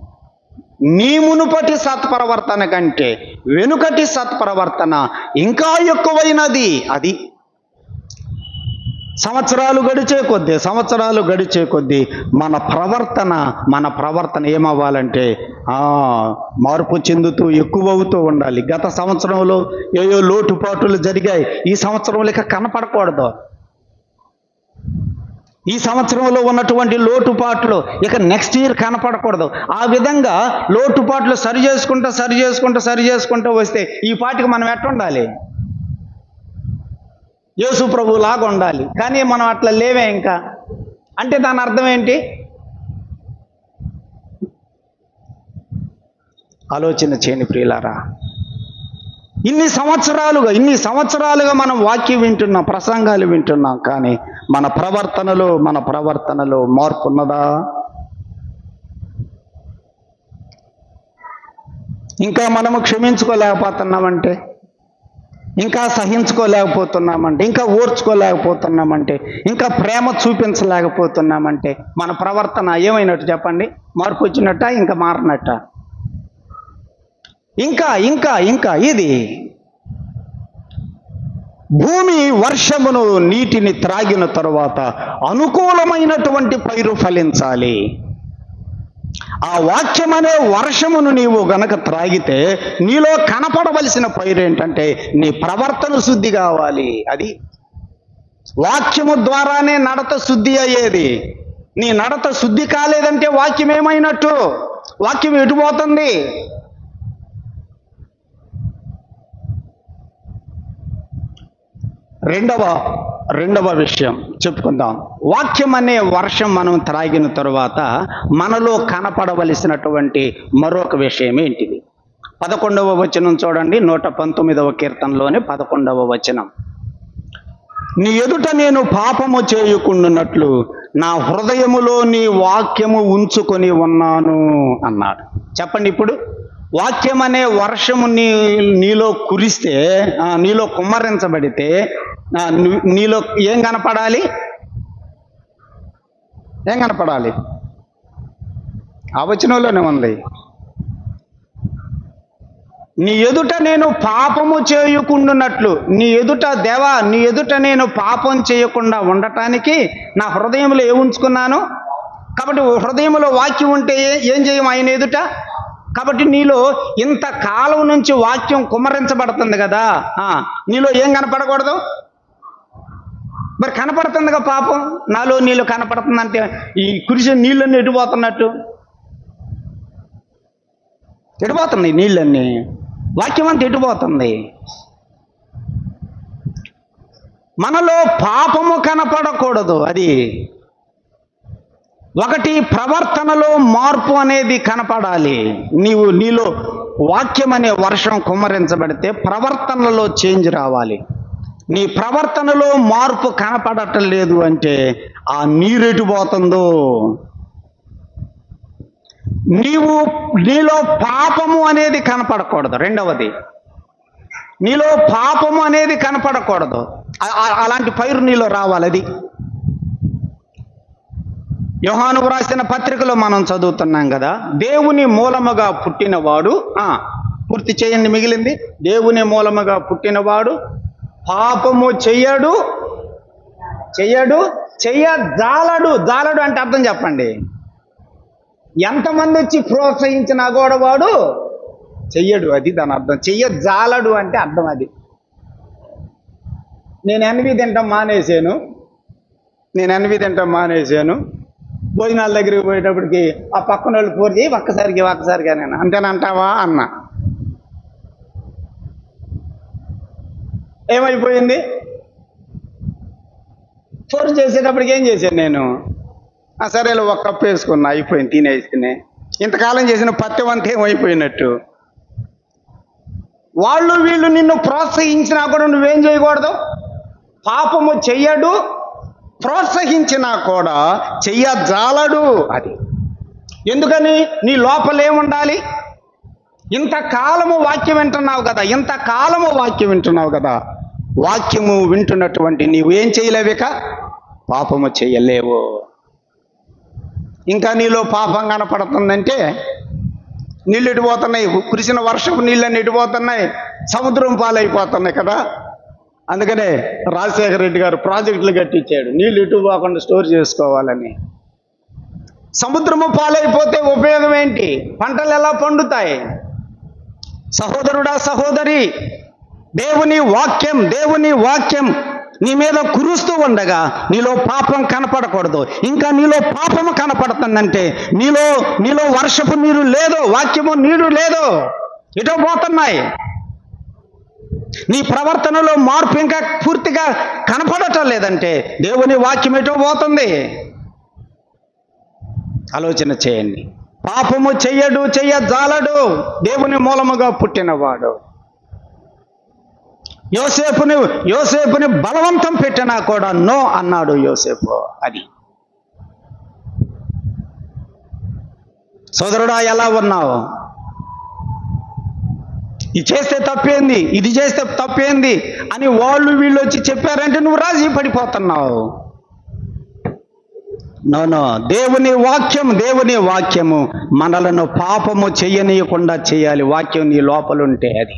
నీ మునుపటి సత్ప్రవర్తన కంటే వెనుకటి సత్ప్రవర్తన ఇంకా ఎక్కువైనది. అది సంవత్సరాలు గడిచే కొద్దీ మన ప్రవర్తన ఏమవ్వాలంటే మార్పు చెందుతూ ఎక్కువ అవుతూ ఉండాలి. గత సంవత్సరంలో ఏయో లోటుపాట్లు జరిగాయి, ఈ సంవత్సరంలో ఇక కనపడకూడదు. ఈ సంవత్సరంలో ఉన్నటువంటి లోటుపాట్లు ఇక నెక్స్ట్ ఇయర్ కనపడకూడదు. ఆ విధంగా లోటుపాట్లు సరి చేసుకుంటూ వస్తే ఈ పాటికి మనం ఎట్టుండాలి? యేసు ప్రభువు లాగా ఉండాలి. కానీ మనం అట్లా లేవే ఇంకా. అంటే దాని అర్థం ఏంటి? ఆలోచన చేయని ప్రియులారా, ఇన్ని సంవత్సరాలుగా మనం వాక్యం వింటున్నాం, ప్రసంగాలు వింటున్నాం, కానీ మన ప్రవర్తనలో మార్పు ఉన్నదా? ఇంకా మనము క్షమించుకోలేకపోతున్నామంటే, ఇంకా సహించుకోలేకపోతున్నామంటే, ఇంకా ఓర్చుకోలేకపోతున్నామంటే, ఇంకా ప్రేమ చూపించలేకపోతున్నామంటే మన ప్రవర్తన ఏమైనట్టు చెప్పండి? మార్పు వచ్చినట్ట, ఇంకా మారినట్ట? ఇంకా ఇది భూమి వర్షమును నీటిని త్రాగిన తరువాత అనుకూలమైనటువంటి పైరు ఫలించాలి. ఆ వాక్యం అనే వర్షమును నీవు గనక త్రాగితే నీలో కనపడవలసిన పైరు ఏంటంటే నీ ప్రవర్తన శుద్ధి కావాలి. అది వాక్యము ద్వారానే నడత శుద్ధి అయ్యేది. నీ నడత శుద్ధి కాలేదంటే వాక్యం ఏమైనట్టు? వాక్యం ఎటుపోతుంది? రెండవ విషయం చెప్పుకుందాం. వాక్యం అనే వర్షం మనం త్రాగిన తరువాత మనలో కనపడవలసినటువంటి మరొక విషయం ఏంటిది? 11వ వచనం చూడండి. 119వ కీర్తనలోని 11వ వచనం. నీ ఎదుట నేను పాపము చేయకుండానట్లు నా హృదయములో నీ వాక్యము ఉంచుకొని ఉన్నాను అన్నాడు. చెప్పండి, ఇప్పుడు వాక్యం అనే వర్షము నీలో కురిస్తే, నీలో కుమ్మరించబడితే నీలో ఏం కనపడాలి? ఆ వచనంలోనే ఉంది. నీ ఎదుట నేను పాపము చేయకుండానట్లు, నీ ఎదుట నేను పాపం చేయకుండా ఉండటానికి నా హృదయంలో ఉంచుకున్నాను. కాబట్టి హృదయంలో వాక్యం ఉంటే ఏం చేయం ఆయన ఎదుట? కాబట్టి నీలో ఇంతకాలం నుంచి వాక్యం కుమ్మరించబడుతుంది కదా, నీలో ఏం కనపడకూడదు? మరి కనపడుతుందిగా పాపం. నాలో నీళ్ళు కనపడుతుందంటే ఈ కురిసే నీళ్ళన్నీ ఎటుపోతున్నాయి నీళ్ళన్నీ? వాక్యం అంతా ఎటుపోతుంది? మనలో పాపము కనపడకూడదు. అది ఒకటి, ప్రవర్తనలో మార్పు అనేది కనపడాలి. నీలో వాక్యం అనే వర్షం కుమ్మరించబడితే ప్రవర్తనలో చేంజ్ రావాలి. నీ ప్రవర్తనలో మార్పు కనపడటం లేదు అంటే ఆ నీరెటు పోతుందో. నీలో పాపము అనేది కనపడకూడదు. రెండవది, నీలో పాపము అనేది కనపడకూడదు. అలాంటి పైరు నీలో రావాలి. అది యోహాను వ్రాసిన పత్రికలో మనం చదువుతున్నాం కదా, దేవుని మూలముగా పుట్టినవాడు, పూర్తి చేయండి మిగిలింది. దేవుని మూలముగా పుట్టినవాడు పాపము చెయ్యడు, జాలడు అంటే అర్థం చెప్పండి. ఎంతమంది వచ్చి ప్రోత్సహించినా కూడా వాడు చెయ్యడు. అది దాని అర్థం. జాలడు అంటే అర్థం అది. నేను ఎన్వి తింటాం మానేసాను, నేను ఎనిమిది తింటాం మానేశాను. భోజనాల దగ్గరికి పోయేటప్పటికి ఆ పక్కన వాళ్ళు ఫోన్ చేయి ఒక్కసారిగా నేను అంతేనంటావా అన్న. ఏమైపోయింది? ఫోన్ చేసేటప్పటికి ఏం చేశాను నేను? సరేలే ఒక కప్పు వేసుకున్నా, అయిపోయింది, తినేసుకునే. ఇంతకాలం చేసిన పత్యవంతా ఏమైపోయినట్టు. వాళ్ళు వీళ్ళు నిన్ను ప్రోత్సహించినా కూడా నువ్వేం చేయకూడదు. పాపము చెయ్యడు, ప్రోత్సహించినా కూడా చెయ్యజాలడు. అది ఎందుకని? నీ లోపలేముండాలి? ఇంతకాలము వాక్యం వింటున్నావు కదా, వాక్యము వింటున్నటువంటి నీవు ఏం చేయలేవిక? పాపము చెయ్యలేవు. ఇంకా నీలో పాపం కనపడుతుందంటే నీళ్ళు ఎడిపోతున్నాయి, కురిసిన వర్షపు నీళ్ళని ఎడిపోతున్నాయి, సముద్రం పాలైపోతున్నాయి కదా. అందుకనే రాజశేఖర రెడ్డి గారు ప్రాజెక్టులు కట్టించాడు, నీళ్ళు ఇటు పోకుండా స్టోర్ చేసుకోవాలని. సముద్రము పాలైపోతే ఉపయోగం ఏంటి? పంటలు ఎలా పండుతాయి? సహోదరుడా, సహోదరి, దేవుని వాక్యం నీ మీద కురుస్తూ ఉండగా నీలో పాపం కనపడకూడదు. ఇంకా నీలో పాపము కనపడుతుందంటే నీలో వర్షపు నీరు లేదు, వాక్యము నీరు లేదు, ఎటో పోతున్నాయి. నీ ప్రవర్తనలో మార్పు ఇంకా పూర్తిగా కనపడటం లేదంటే దేవుని వాక్యం ఎటో పోతుంది. ఆలోచన చేయండి. పాపము చెయ్యజాలడు, దేవుని మూలముగా పుట్టినవాడు. యోసేపుని బలవంతం పెట్టినా కూడా నో అన్నాడు యోసేపు. అది సోదరుడా, ఎలా ఉన్నావు? ఇది చేస్తే తప్పేంది, ఇది చేస్తే తప్పేంది అని వాళ్ళు వీళ్ళు వచ్చి చెప్పారంటే నువ్వు రాజీ పడిపోతున్నావు. నో, దేవుని వాక్యము మనలను పాపము చెయ్యనీయకుండా చేయాలి. వాక్యం నీ లోపలుంటే అది.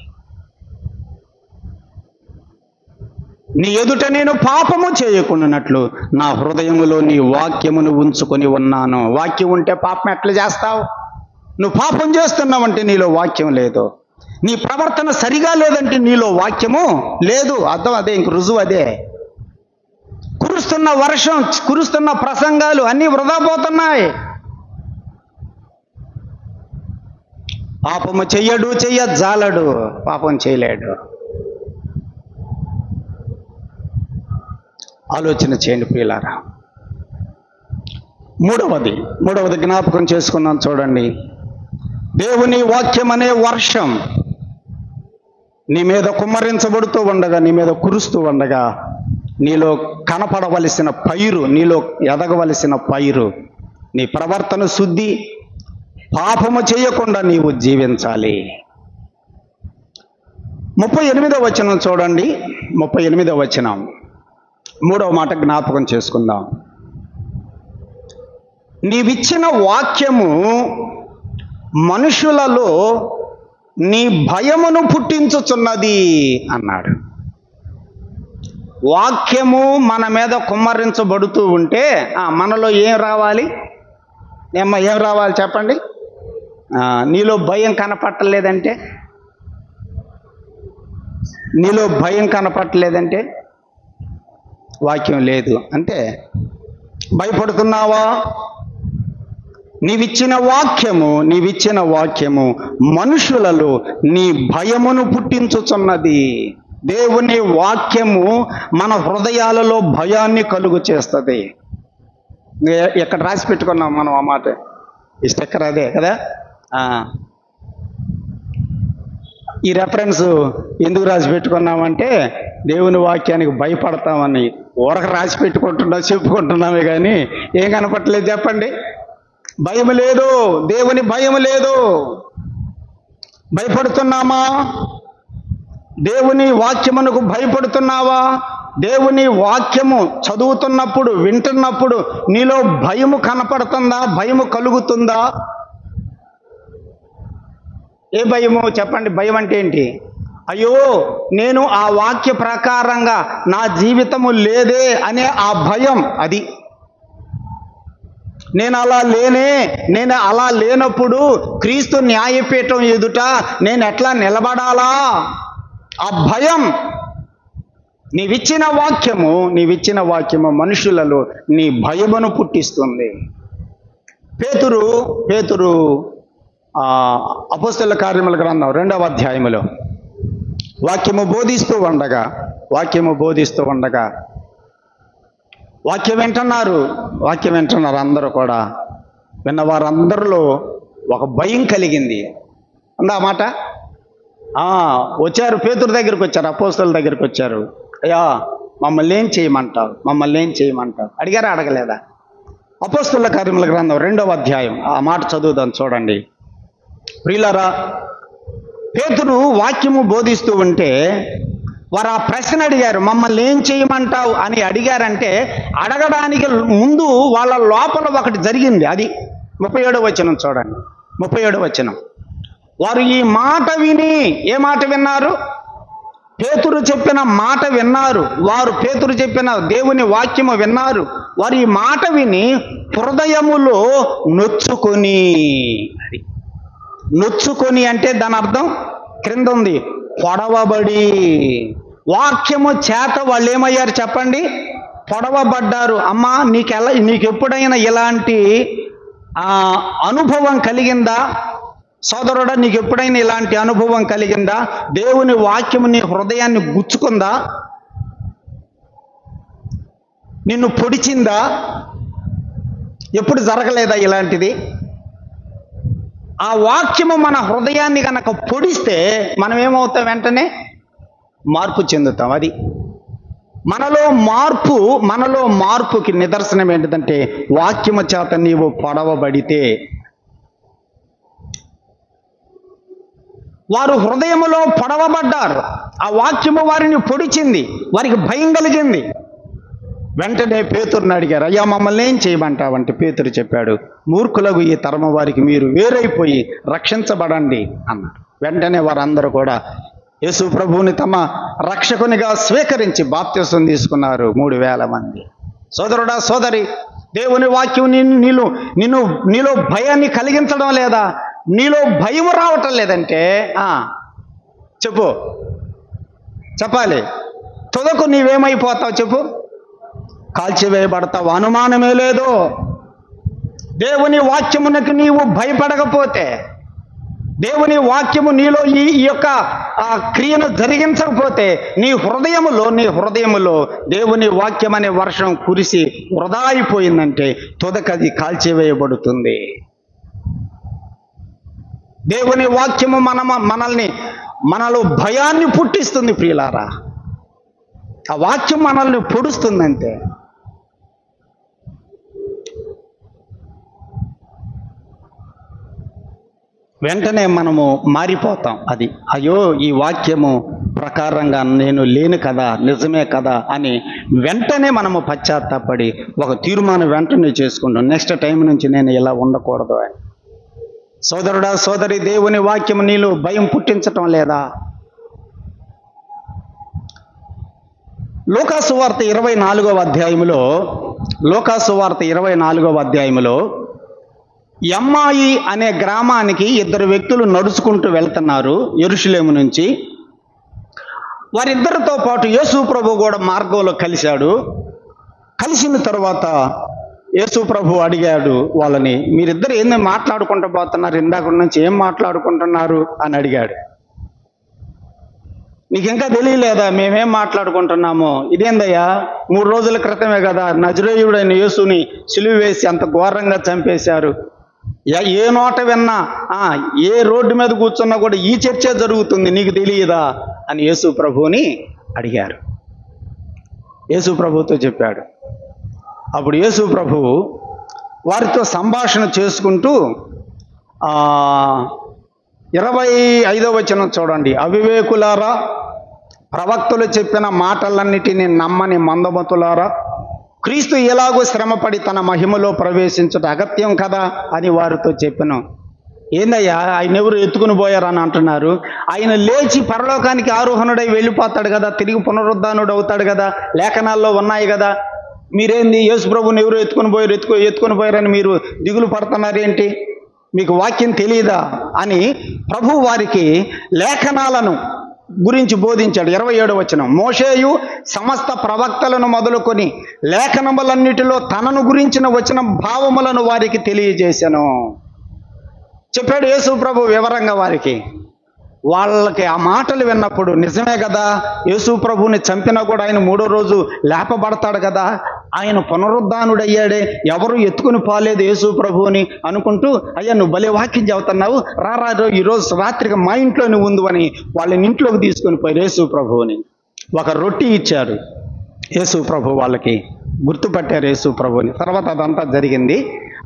నీ ఎదుట నేను పాపము చేయకుండానట్లు నా హృదయములో నీ వాక్యమును ఉంచుకొని ఉన్నాను. వాక్యం ఉంటే పాపం ఎట్లా చేస్తావు? నువ్వు పాపం చేస్తున్నావంటే నీలో వాక్యం లేదు. నీ ప్రవర్తన సరిగా లేదంటే నీలో వాక్యము లేదు. అర్థం అదే, ఇంక రుజువు అదే. కురుస్తున్న వర్షం, కురుస్తున్న ప్రసంగాలు అన్నీ వృధా పోతున్నాయి. పాపము చెయ్యజాలడు, పాపం చేయలేడు. ఆలోచన చేయండి ప్రియులారా. మూడవది జ్ఞాపకం చేసుకున్నాను చూడండి. దేవుని వాక్యం అనే వర్షం నీ మీద కుమ్మరించబడుతూ ఉండగా, నీ మీద కురుస్తూ ఉండగా నీలో కనపడవలసిన పైరు, నీలో ఎదగవలసిన పైరు, నీ ప్రవర్తన శుద్ధి, పాపము చేయకుండా నీవు జీవించాలి. 38వ వచనం చూడండి. 38వ వచనం, మూడవ మాట జ్ఞాపకం చేసుకుందాం. నీవిచ్చిన వాక్యము మనుషులలో నీ భయమును పుట్టించుచున్నది అన్నాడు. వాక్యము మన మీద కుమ్మరించబడుతూ ఉంటే మనలో ఏం రావాలి? ఏం రావాలి చెప్పండి? నీలో భయం కనపట్టలేదంటే, వాక్యం లేదు అంటే భయపడుతున్నావా? నీవిచ్చిన వాక్యము మనుషులలో నీ భయమును పుట్టించుచున్నది. దేవుని వాక్యము మన హృదయాలలో భయాన్ని కలుగు చేస్తుంది. ఎక్కడ రాసి పెట్టుకున్నాం మనం ఆ మాట? ఈ స్టిక్కర్ అదే కదా. ఈ రెఫరెన్స్ ఎందుకు రాసి పెట్టుకున్నామంటే దేవుని వాక్యానికి భయపడతామని. ఊరక రాసి చెప్పుకుంటున్నామే కానీ ఏం కనపట్టలేదు చెప్పండి? భయం లేదు, దేవుని భయం లేదు. భయపడుతున్నామా? దేవుని వాక్యమునకు భయపడుతున్నావా? దేవుని వాక్యము చదువుతున్నప్పుడు, వింటున్నప్పుడు నీలో భయము కనపడుతుందా? భయము కలుగుతుందా? ఏ భయము చెప్పండి? భయం అంటే ఏంటి? అయ్యో, నేను ఆ వాక్య ప్రకారంగా నా జీవితము లేదే అనే ఆ భయం. అది నేను అలా లేనప్పుడు క్రీస్తు న్యాయపీఠం ఎదుట నేను ఎట్లా నిలబడాలా? ఆ భయం నీవిచ్చిన వాక్యము మనుషులలో నీ భయమును పుట్టిస్తుంది. పేతురు అపోస్తలుల కార్యముల గ్రంథం 2వ అధ్యాయములో వాక్యము బోధిస్తూ ఉండగా వాక్యం వింటున్నారు అందరూ కూడా. విన్నవారందరిలో ఒక భయం కలిగింది. ఉందా మాట? వచ్చారు, పేతురు దగ్గరికి వచ్చారు, అపోస్తలుల దగ్గరికి వచ్చారు. అయ్యా మమ్మల్ని ఏం చేయమంటావు అడిగారా, అడగలేదా? అపోస్తలుల కార్యముల గ్రంథం 2వ అధ్యాయం ఆ మాట చదువుదాం, చూడండి. ప్రియులారా, పేతురు వాక్యము బోధిస్తూ ఉంటే వారు ఆ ప్రశ్న అడిగారు, మమ్మల్ని ఏం చేయమంటావు అని అడిగారంటే అడగడానికి ముందు వాళ్ళ లోపల ఒకటి జరిగింది. అది 37వ వచనం చూడండి. 37వ వచనం. వారు ఈ మాట విని, ఏ మాట విన్నారు? పేతురు చెప్పిన మాట విన్నారు. వారు పేతురు చెప్పిన దేవుని వాక్యము విన్నారు. వారు ఈ మాట విని హృదయములో నొచ్చుకొని అంటే దాని అర్థం క్రింద ఉంది, పొడవబడి. వాక్యము చేత వాళ్ళు ఏమయ్యారు చెప్పండి? పొడవబడ్డారు. అమ్మా నీకు ఎప్పుడైనా ఇలాంటి అనుభవం కలిగిందా? సోదరుడా, నీకు ఎప్పుడైనా ఇలాంటి అనుభవం కలిగిందా? దేవుని వాక్యము నీ హృదయాన్ని గుచ్చుకుందా? నిన్ను పొడిచిందా? ఎప్పుడు జరగలేదా ఇలాంటిది? ఆ వాక్యము మన హృదయాన్ని కనుక పొడిస్తే మనం ఏమవుతాం? వెంటనే మార్పు చెందుతాం. అది మనలో మార్పుకి నిదర్శనం ఏంటిదంటే వాక్యము చేత నీవు పొడవబడితే. వారు హృదయములో పొడవబడ్డారు. ఆ వాక్యము వారిని పొడిచింది, వారికి భయం కలిగింది. వెంటనే పేతురుని అడిగారు, అయ్యా మమ్మల్ని ఏం చేయమంటావంటే పేతురు చెప్పాడు, మూర్ఖులకు ఈ తరమ వారికి మీరు వేరైపోయి రక్షించబడండి అన్నారు. వెంటనే వారందరూ కూడా యేసు ప్రభువుని తమ రక్షకునిగా స్వీకరించి బాప్తిసం తీసుకున్నారు. 3000 మంది. సోదరుడా, సోదరి, దేవుని వాక్యం నీలో భయాన్ని కలిగించడం లేదా? నీలో భయం రావటం లేదంటే చెప్పాలి. తుదకు నీవేమైపోతావు చెప్పు? కాల్చివేయబడతావు, అనుమానమే లేదు. దేవుని వాక్యమునకు నీవు భయపడకపోతే, దేవుని వాక్యము నీలో ఈ యొక్క క్రియను జరిగించకపోతే నీ హృదయములో దేవుని వాక్యం అనే వర్షం కురిసి వృధా అయిపోయిందంటే తుదకది కాల్చివేయబడుతుంది. దేవుని వాక్యము మనలో భయాన్ని పుట్టిస్తుంది. ప్రియులారా, ఆ వాక్యం మనల్ని పొడుస్తుందంటే వెంటనే మనము మారిపోతాం. అది అయ్యో ఈ వాక్యము ప్రకారంగా నేను లేను కదా, నిజమే కదా అని వెంటనే మనము పశ్చాత్తాపడి ఒక తీర్మానం వెంటనే చేసుకుంటాం, నెక్స్ట్ టైం నుంచి నేను ఇలా ఉండకూడదు అని. సోదరుడా, సోదరి, దేవుని వాక్యము నీలో భయం పుట్టించటం లేదా? లూకాసు వార్త 24వ అధ్యాయములో ఎమ్మాయి అనే గ్రామానికి 2 వ్యక్తులు నడుచుకుంటూ వెళ్తున్నారు యెరూషలేము నుంచి. వారిద్దరితో పాటు యేసు ప్రభు కూడా మార్గంలో కలిశాడు. కలిసిన తర్వాత యేసు ప్రభు అడిగాడు వాళ్ళని, మీరిద్దరు ఏంది మాట్లాడుకుంటూ పోతున్నారు? ఇందాక నుంచి ఏం మాట్లాడుకుంటున్నారు అని అడిగాడు. నీకు ఇంకా తెలియలేదా మేమేం మాట్లాడుకుంటున్నామో? ఇదేందయ్యా, 3 రోజుల క్రితమే కదా నజరేయుడైన యేసుని సిలువ వేసి అంత ఘోరంగా చంపేశారు. ఏ నోట విన్నా, ఏ రోడ్డు మీద కూర్చున్నా కూడా ఈ చర్చే జరుగుతుంది, నీకు తెలియదా అని యేసు ప్రభువుని అడిగారు. యేసు ప్రభువుతో చెప్పాడు. అప్పుడు యేసు ప్రభువు వారితో సంభాషణ చేసుకుంటూ 25వ వచనం చూడండి. అవివేకులారా, ప్రవక్తలు చెప్పిన మాటలన్నిటినీ నమ్మని మందమతులారా, క్రీస్తు ఎలాగో శ్రమపడి తన మహిమలో ప్రవేశించుట అగత్యం కదా అని వారితో చెప్పాను. ఏందయ్యా, ఆయన ఎవరు ఎత్తుకుని పోయారని అంటున్నారు? ఆయన లేచి పరలోకానికి ఆరోహణుడై వెళ్ళిపోతాడు కదా, తిరిగి పునరుద్ధానుడు అవుతాడు కదా, లేఖనాల్లో ఉన్నాయి కదా. మీరేంది యేసు ప్రభువుని ఎవరు ఎత్తుకొని పోయారని మీరు దిగులు పడుతున్నారేంటి? మీకు వాక్యం తెలియదా అని ప్రభు వారికి లేఖనాలను గురించి బోధించాడు. 27వ వచనం, మోషేయు సమస్త ప్రవక్తలను మొదలుకొని లేఖనములన్నిటిలో తనను గురించిన వచ్చిన భావములను వారికి తెలియజేశాను. చెప్పాడు యేసు ప్రభు వివరంగా వారికి. వాళ్ళకి ఆ మాటలు విన్నప్పుడు నిజమే కదా, యేసు ప్రభుని చంపినా కూడా ఆయన 3వ రోజు లేపబడతాడు కదా, ఆయన పునరుద్ధానుడయ్యాడే, ఎవరు ఎత్తుకుని పోలేదు యేసు ప్రభుని అనుకుంటూ, అయ్యా నువ్వు భలే వాక్యం చెబుతున్నావు, రా ఈరోజు రాత్రికి మా ఇంట్లో నువ్వు ఉండు అని వాళ్ళని ఇంట్లోకి తీసుకొని పోయి యేసు ప్రభుని ఒక రొట్టి ఇచ్చారు. యేసు ప్రభు వాళ్ళకి గుర్తుపట్టారు యేసు ప్రభుని. తర్వాత అదంతా జరిగింది.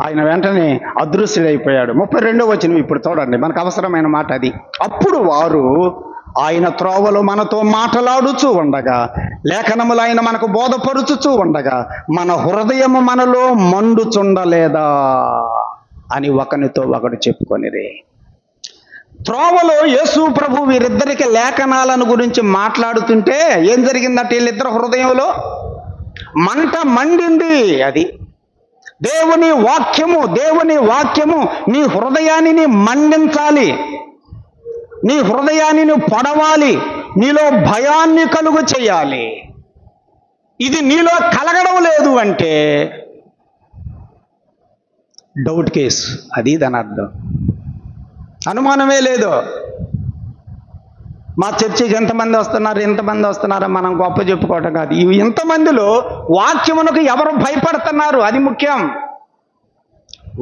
ఆయన వెంటనే అదృశ్యుడైపోయాడు. 32వ వచనం ఇప్పుడు చూడండి, మనకు అవసరమైన మాట అది. అప్పుడు వారు ఆయన త్రోవలో మనతో మాట్లాడుచూ ఉండగా, లేఖనములు ఆయన మనకు బోధపరుచుచూ ఉండగా, మన హృదయము మనలో మండుచుండలేదా అని ఒకనితో ఒకడు చెప్పుకొనిరి. త్రోవలో యేసు ప్రభు వీరిద్దరికి లేఖనాలను గురించి మాట్లాడుతుంటే ఏం జరిగిందంటే వీళ్ళిద్దరు హృదయంలో మంట మండింది. అది దేవుని వాక్యము నీ హృదయాన్ని మండించాలి, నీ హృదయాన్ని పొడవాలి, నీలో భయాన్ని కలుగు చేయాలి. ఇది నీలో కలగడం లేదు అంటే డౌట్ కేసు, అది దాని అర్థం. అనుమానమే లేదు. మా చర్చికి ఎంతమంది వస్తున్నారో మనం గొప్ప చెప్పుకోవటం కాదు. ఇంతమందిలో వాక్యమునకు ఎవరు భయపడుతున్నారు అది ముఖ్యం.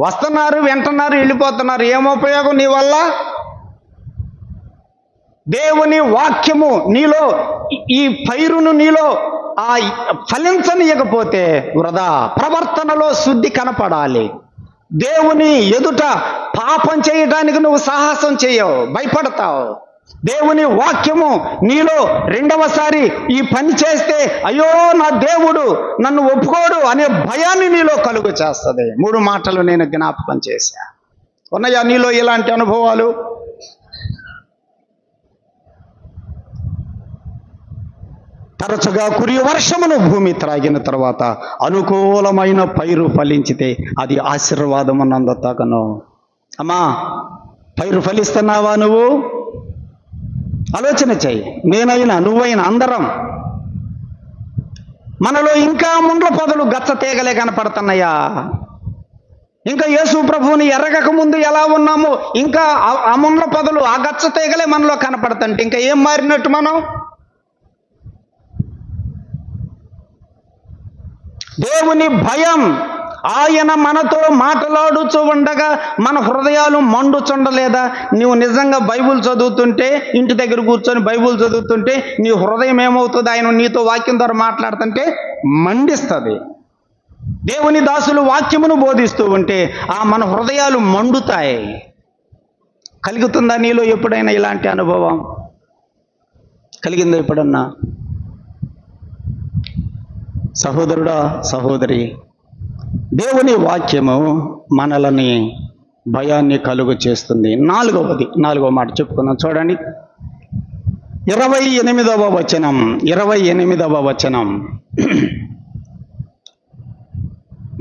వస్తున్నారు, వింటున్నారు, వెళ్ళిపోతున్నారు, ఏమోపయోగం నీ వల్ల? దేవుని వాక్యము నీలో, ఈ పైరును నీలో ఫలించనీయకపోతే వృధా. ప్రవర్తనలో శుద్ధి కనపడాలి. దేవుని ఎదుట పాపం చేయడానికి నువ్వు సాహసం చేయవు, భయపడతావు. దేవుని వాక్యము నీలో రెండవసారి ఈ పని చేస్తే అయ్యో నా దేవుడు నన్ను ఒప్పుకోడు అనే భయాన్ని నీలో కలుగు చేస్తుంది. 3 మాటలు నేను జ్ఞాపకం చేశా. ఉన్నాయా నీలో ఇలాంటి అనుభవాలు? తరచుగా కురి వర్షమును భూమి త్రాగిన తర్వాత అనుకూలమైన పైరు ఫలించితే అది ఆశీర్వాదము నందతగను. అమ్మా, పైరు ఫలిస్తున్నావా నువ్వు? ఆలోచన చెయ్యి. నేనైనా నువ్వైనా అందరం మనలో ఇంకా ముండ్ల పొదలు గచ్చ తీగలే కనపడుతున్నాయా? ఇంకా యేసు ప్రభువుని ఎరగక ముందు ఎలా ఉన్నామో ఇంకా ఆ ముండ్ల పొదలు, ఆ గచ్చ తీగలే మనలో కనపడుతుంటే ఇంకా ఏం మారినట్టు మనం? దేవుని భయం, ఆయన మనతో మాట్లాడుచూ ఉండగా మన హృదయాలు మండుచుండలేదా? నువ్వు నిజంగా బైబుల్ చదువుతుంటే, ఇంటి దగ్గర కూర్చొని బైబుల్ చదువుతుంటే నీ హృదయం ఏమవుతుంది? ఆయన నీతో వాక్యం ద్వారా మాట్లాడుతుంటే మండిస్తుంది. దేవుని దాసులు వాక్యమును బోధిస్తూ ఉంటే మన హృదయాలు మండుతాయి. కలుగుతుందా నీలో ఎప్పుడైనా ఇలాంటి అనుభవం? కలిగిందా ఎప్పుడన్నా? సహోదరుడా, సహోదరి, దేవుని వాక్యము మనలని భయాన్ని కలుగు చేస్తుంది. 4వ మాట చెప్పుకున్నాం చూడండి. 28వ వచనం,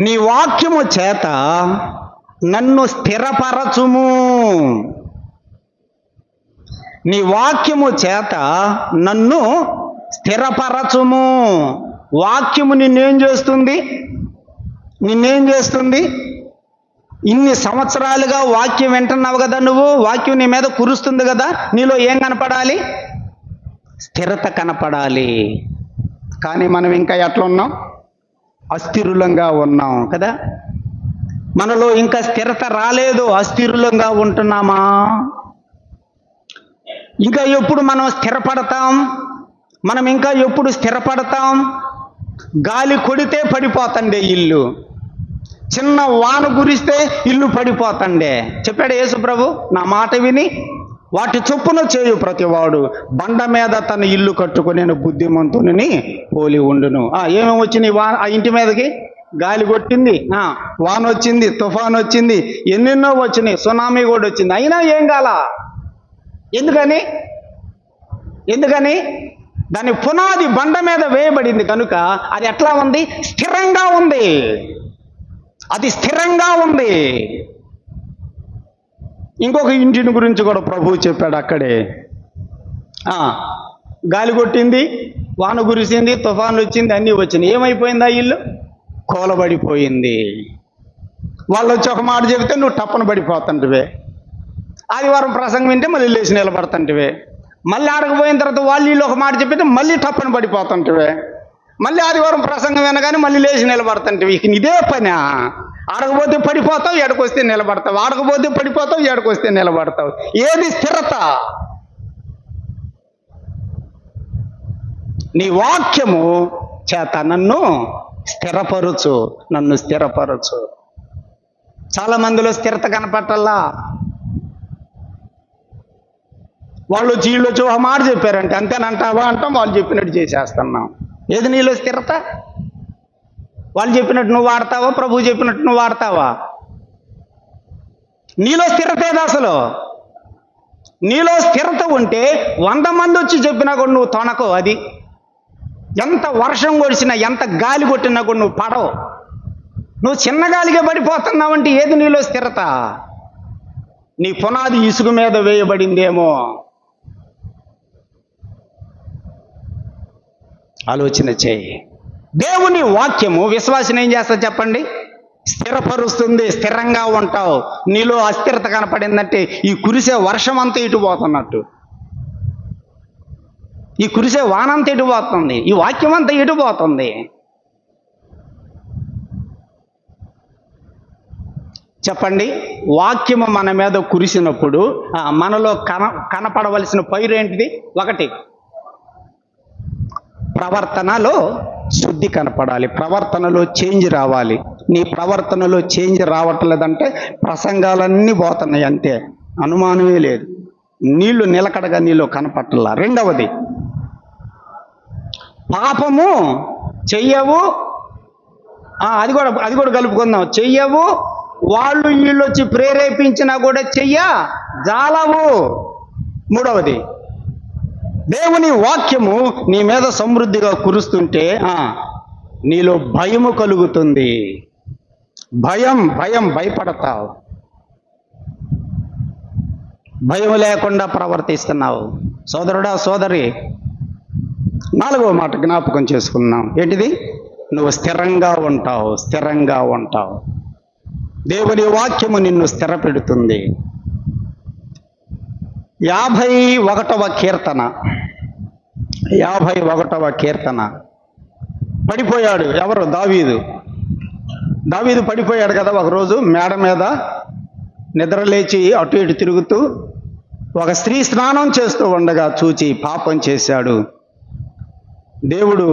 నీ వాక్యము చేత నన్ను స్థిరపరచుము. నీ వాక్యము చేత నన్ను స్థిరపరచుము. వాక్యము నిన్నేం చేస్తుంది? ఇన్ని సంవత్సరాలుగా వాక్యం వింటున్నావు కదా నువ్వు, వాక్యం నీ మీద కురుస్తుంది కదా, నీలో ఏం కనపడాలి? స్థిరత కనపడాలి. కానీ మనం ఇంకా ఎట్లా ఉన్నాం? అస్థిరులంగా ఉన్నాం కదా. మనలో ఇంకా స్థిరత రాలేదు, అస్థిరులంగా ఉంటున్నామా? ఇంకా ఎప్పుడు మనం స్థిరపడతాం? మనం ఇంకా ఎప్పుడు స్థిరపడతాం? గాలి కొడితే పడిపోతండే ఇల్లు, చిన్న వాన కురిస్తే ఇల్లు పడిపోతండే. చెప్పాడు యేసు ప్రభు, నా మాట విని వాటి చొప్పున చేయు ప్రతివాడు బండ మీద తన ఇల్లు కట్టుకునే బుద్ధిమంతుని పోలి ఉండును. ఏమేమి వచ్చినాయి? ఆ ఇంటి మీదకి గాలి కొట్టింది, వాన వచ్చింది, తుఫాన్ వచ్చింది, ఎన్నెన్నో వచ్చినాయి, సునామీ కూడా వచ్చింది. అయినా ఏం కాల? ఎందుకని దాని పునాది బండ మీద వేయబడింది కనుక అది ఎట్లా ఉంది? స్థిరంగా ఉంది. అది స్థిరంగా ఉంది. ఇంకొక ఇంటిని గురించి కూడా ప్రభువు చెప్పాడు అక్కడే. గాలి కొట్టింది, వాన కురిసింది, తుఫాన్లు వచ్చింది, అన్నీ వచ్చినాయి. ఏమైపోయింది? ఆ ఇల్లు కూలబడిపోయింది. వాళ్ళు వచ్చి ఒక మాట చెబితే నువ్వు టప్పన పడిపోతుంటివే. ఆదివారం ప్రసంగం వింటే మళ్ళీ లేచి నిలబడుతుంటివే. మళ్ళీ ఆడకపోయిన తర్వాత వాళ్ళు వీళ్ళు ఒక మాట చెప్పితే మళ్ళీ టప్పన పడిపోతుంటివే. మళ్ళీ ఆదివారం ప్రసంగం వినగానే మళ్ళీ లేచి నిలబడుతుంటివి. ఇక ఇదే పని. ఆడకపోతే పడిపోతావు, ఎడకొస్తే నిలబడతావు. ఆడకపోతే పడిపోతావు, ఎడకొస్తే నిలబడతావు. ఏది స్థిరత? నీ వాక్యము చేత నన్ను స్థిరపరచు, నన్ను స్థిరపరచు. చాలా మందిలో స్థిరత కనపట్టల్లా. వాళ్ళు వచ్చి వీళ్ళు వచ్చి ఒక మాట చెప్పారంటే అంతేనంటావా అంటాం, వాళ్ళు చెప్పినట్టు చేసేస్తున్నాం. ఏది నీలో స్థిరత? వాళ్ళు చెప్పినట్టు నువ్వు వాడతావా? ప్రభువు చెప్పినట్టు నువ్వు వాడతావా? నీలో స్థిరత ఏది అసలు? నీలో స్థిరత ఉంటే 100 మంది వచ్చి చెప్పినా కూడా నువ్వు తొణకవు. అది ఎంత వర్షం కొడిచినా, ఎంత గాలి కొట్టినా కూడా నువ్వు పడవు. నువ్వు చిన్న గాలిగా పడిపోతున్నావంటే ఏది నీలో స్థిరత? నీ పునాది ఇసుక మీద వేయబడిందేమో. ఆలోచన చేయి. దేవుని వాక్యము విశ్వాసం ఏం చేస్తా చెప్పండి? స్థిరపరుస్తుంది. స్థిరంగా ఉంటావు. నీలో అస్థిరత కనపడిందంటే ఈ కురిసే వర్షం అంతా ఇటు పోతున్నట్టు, ఈ కురిసే వానంతా ఎటు పోతుంది, ఈ వాక్యం అంతా ఎటు పోతుంది. చెప్పండి. వాక్యము మన మీద కురిసినప్పుడు మనలో కనపడవలసిన పైరు ఏంటిది? ఒకటి, ప్రవర్తనలో శుద్ధి కనపడాలి. ప్రవర్తనలో చేంజ్ రావాలి. నీ ప్రవర్తనలో చేంజ్ రావట్లేదంటే ప్రసంగాలన్నీ పోతున్నాయి, అంతే, అనుమానమే లేదు. నీళ్లు నిలకడగా నీలో కనపట్టలా. రెండవది, పాపము చెయ్యవు. అది కూడా కలుపుకుందాం. చెయ్యవు, వాళ్ళు వీళ్ళు వచ్చి ప్రేరేపించినా కూడా జాలవు. మూడవది, దేవుని వాక్యము నీ మీద సమృద్ధిగా కురుస్తుంటే నీలో భయము కలుగుతుంది. భయపడతావు. భయం లేకుండా ప్రవర్తిస్తున్నావు. సోదరుడా, సోదరి, 4వ మాట జ్ఞాపకం చేసుకున్నాం. ఏంటిది? నువ్వు స్థిరంగా ఉంటావు. స్థిరంగా ఉంటావు. దేవుని వాక్యము నిన్ను స్థిరపెడుతుంది. 51వ కీర్తన. 51వ కీర్తన. పడిపోయాడు. ఎవరు? దావీదు పడిపోయాడు కదా. ఒకరోజు మేడ మీద నిద్రలేచి అటు ఇటు తిరుగుతూ ఒక స్త్రీ స్నానం చేస్తూ ఉండగా చూచి పాపం చేశాడు. దేవుడు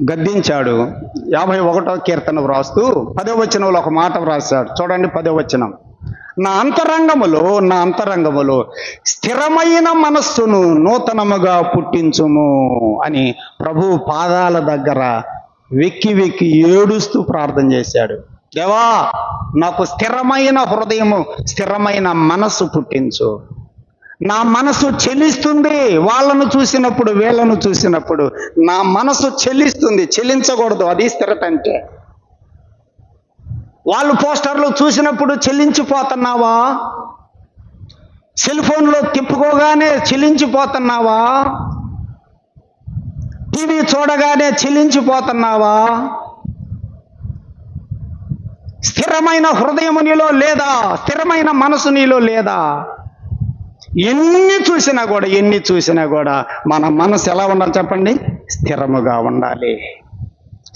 గద్దించాడు. 51వ కీర్తన వ్రాస్తూ 10వ వచనంలో ఒక మాట వ్రాశాడు. చూడండి, 10వ వచనం. నా అంతరంగములో స్థిరమైన మనస్సును నూతనముగా పుట్టించుము అని ప్రభువు పాదాల దగ్గర వెక్కి వెక్కి ఏడుస్తూ ప్రార్థన చేశాడు. దేవా, నాకు స్థిరమైన హృదయము, స్థిరమైన మనస్సు పుట్టించు. నా మనసు చెల్లిస్తుంది. వాళ్ళను చూసినప్పుడు, వీళ్ళను చూసినప్పుడు నా మనసు చెల్లిస్తుంది. చెల్లించకూడదు. అది స్థిరత అంటే. వాళ్ళు పోస్టర్లు చూసినప్పుడు చెల్లించిపోతున్నావా? సెల్ ఫోన్లో తిప్పుకోగానే చెల్లించిపోతున్నావా? టీవీ చూడగానే చెల్లించిపోతున్నావా? స్థిరమైన హృదయము నీలో లేదా? స్థిరమైన మనసు నీలో లేదా? ఎన్ని చూసినా కూడా మన మనసు ఎలా ఉండాలి చెప్పండి? స్థిరముగా ఉండాలి.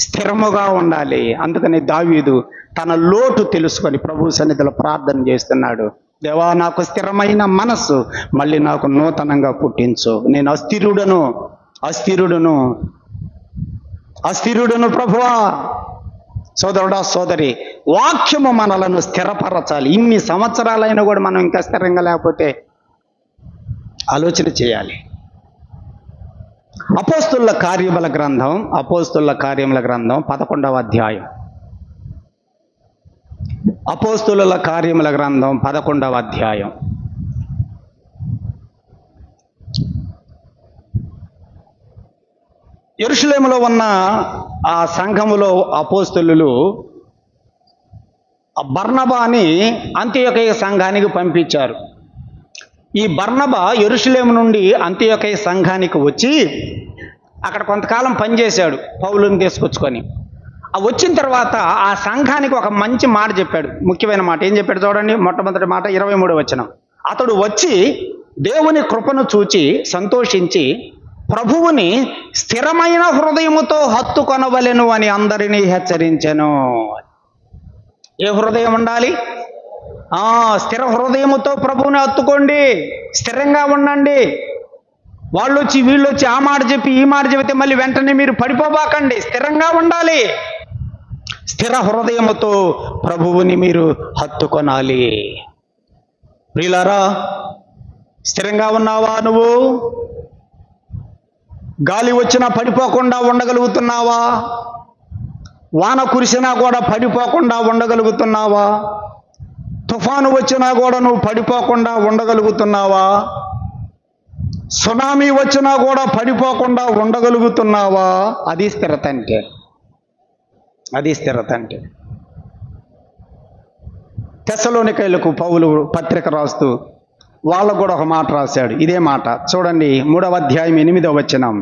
స్థిరముగా ఉండాలి. అందుకని దావీదు తన లోటు తెలుసుకొని ప్రభు సన్నిధిలో ప్రార్థన చేస్తున్నాడు. దేవా, నాకు స్థిరమైన మనస్సు మళ్ళీ నాకు నూతనంగా పుట్టించు. నేను అస్థిరుడును ప్రభువా. సోదరుడా, సోదరి, వాక్యము మనలను స్థిరపరచాలి. ఇన్ని సంవత్సరాలైనా కూడా మనం ఇంకా స్థిరంగా లేకపోతే ఆలోచన చేయాలి. అపోస్తుల కార్యముల గ్రంథం 11వ అధ్యాయం. అపోస్తుల కార్యముల గ్రంథం 11వ అధ్యాయం. యెరూషలేములో ఉన్న ఆ సంఘములో అపోస్తలులు బర్నబాని అంతియొకయ సంఘానికి పంపించారు. ఈ బర్నబా యెరూషలేము నుండి అంతియొకయ సంఘానికి వచ్చి అక్కడ కొంతకాలం పనిచేశాడు పౌలుని తీసుకొచ్చుకొని. వచ్చిన తర్వాత ఆ సంఘానికి ఒక మంచి మాట చెప్పాడు, ముఖ్యమైన మాట. ఏం చెప్పాడు చూడండి, మొట్టమొదటి మాట 23వ వచనం. అతడు వచ్చి దేవుని కృపను చూచి సంతోషించి ప్రభువుని స్థిరమైన హృదయముతో హత్తుకొనవలెను అని అందరినీ హెచ్చరించెను. ఏ హృదయం ఉండాలి? స్థిర హృదయముతో ప్రభువుని హత్తుకోండి, స్థిరంగా ఉండండి. వాళ్ళు వచ్చి వీళ్ళు వచ్చి ఆ మాట చెప్పి ఈ మాట చెబితే మళ్ళీ వెంటనే మీరు పడిపోబాకండి, స్థిరంగా ఉండాలి. స్థిర హృదయముతో ప్రభువుని మీరు హత్తుకొనాలి. ప్రియులారా, స్థిరంగా ఉన్నావా? నువ్వు గాలి వచ్చినా పడిపోకుండా ఉండగలుగుతున్నావా? వాన కురిసినా కూడా పడిపోకుండా ఉండగలుగుతున్నావా? తుఫాను వచ్చినా కూడా నువ్వు పడిపోకుండా ఉండగలుగుతున్నావా? సునామీ వచ్చినా కూడా పడిపోకుండా ఉండగలుగుతున్నావా? అది స్థిరత అంటే. అది స్థిరత అంటే. తెస్సలోనికైలకు పౌలు పత్రిక రాస్తూ వాళ్ళకు కూడా ఒక మాట రాశాడు. ఇదే మాట చూడండి, 3వ అధ్యాయం 8వ వచనం.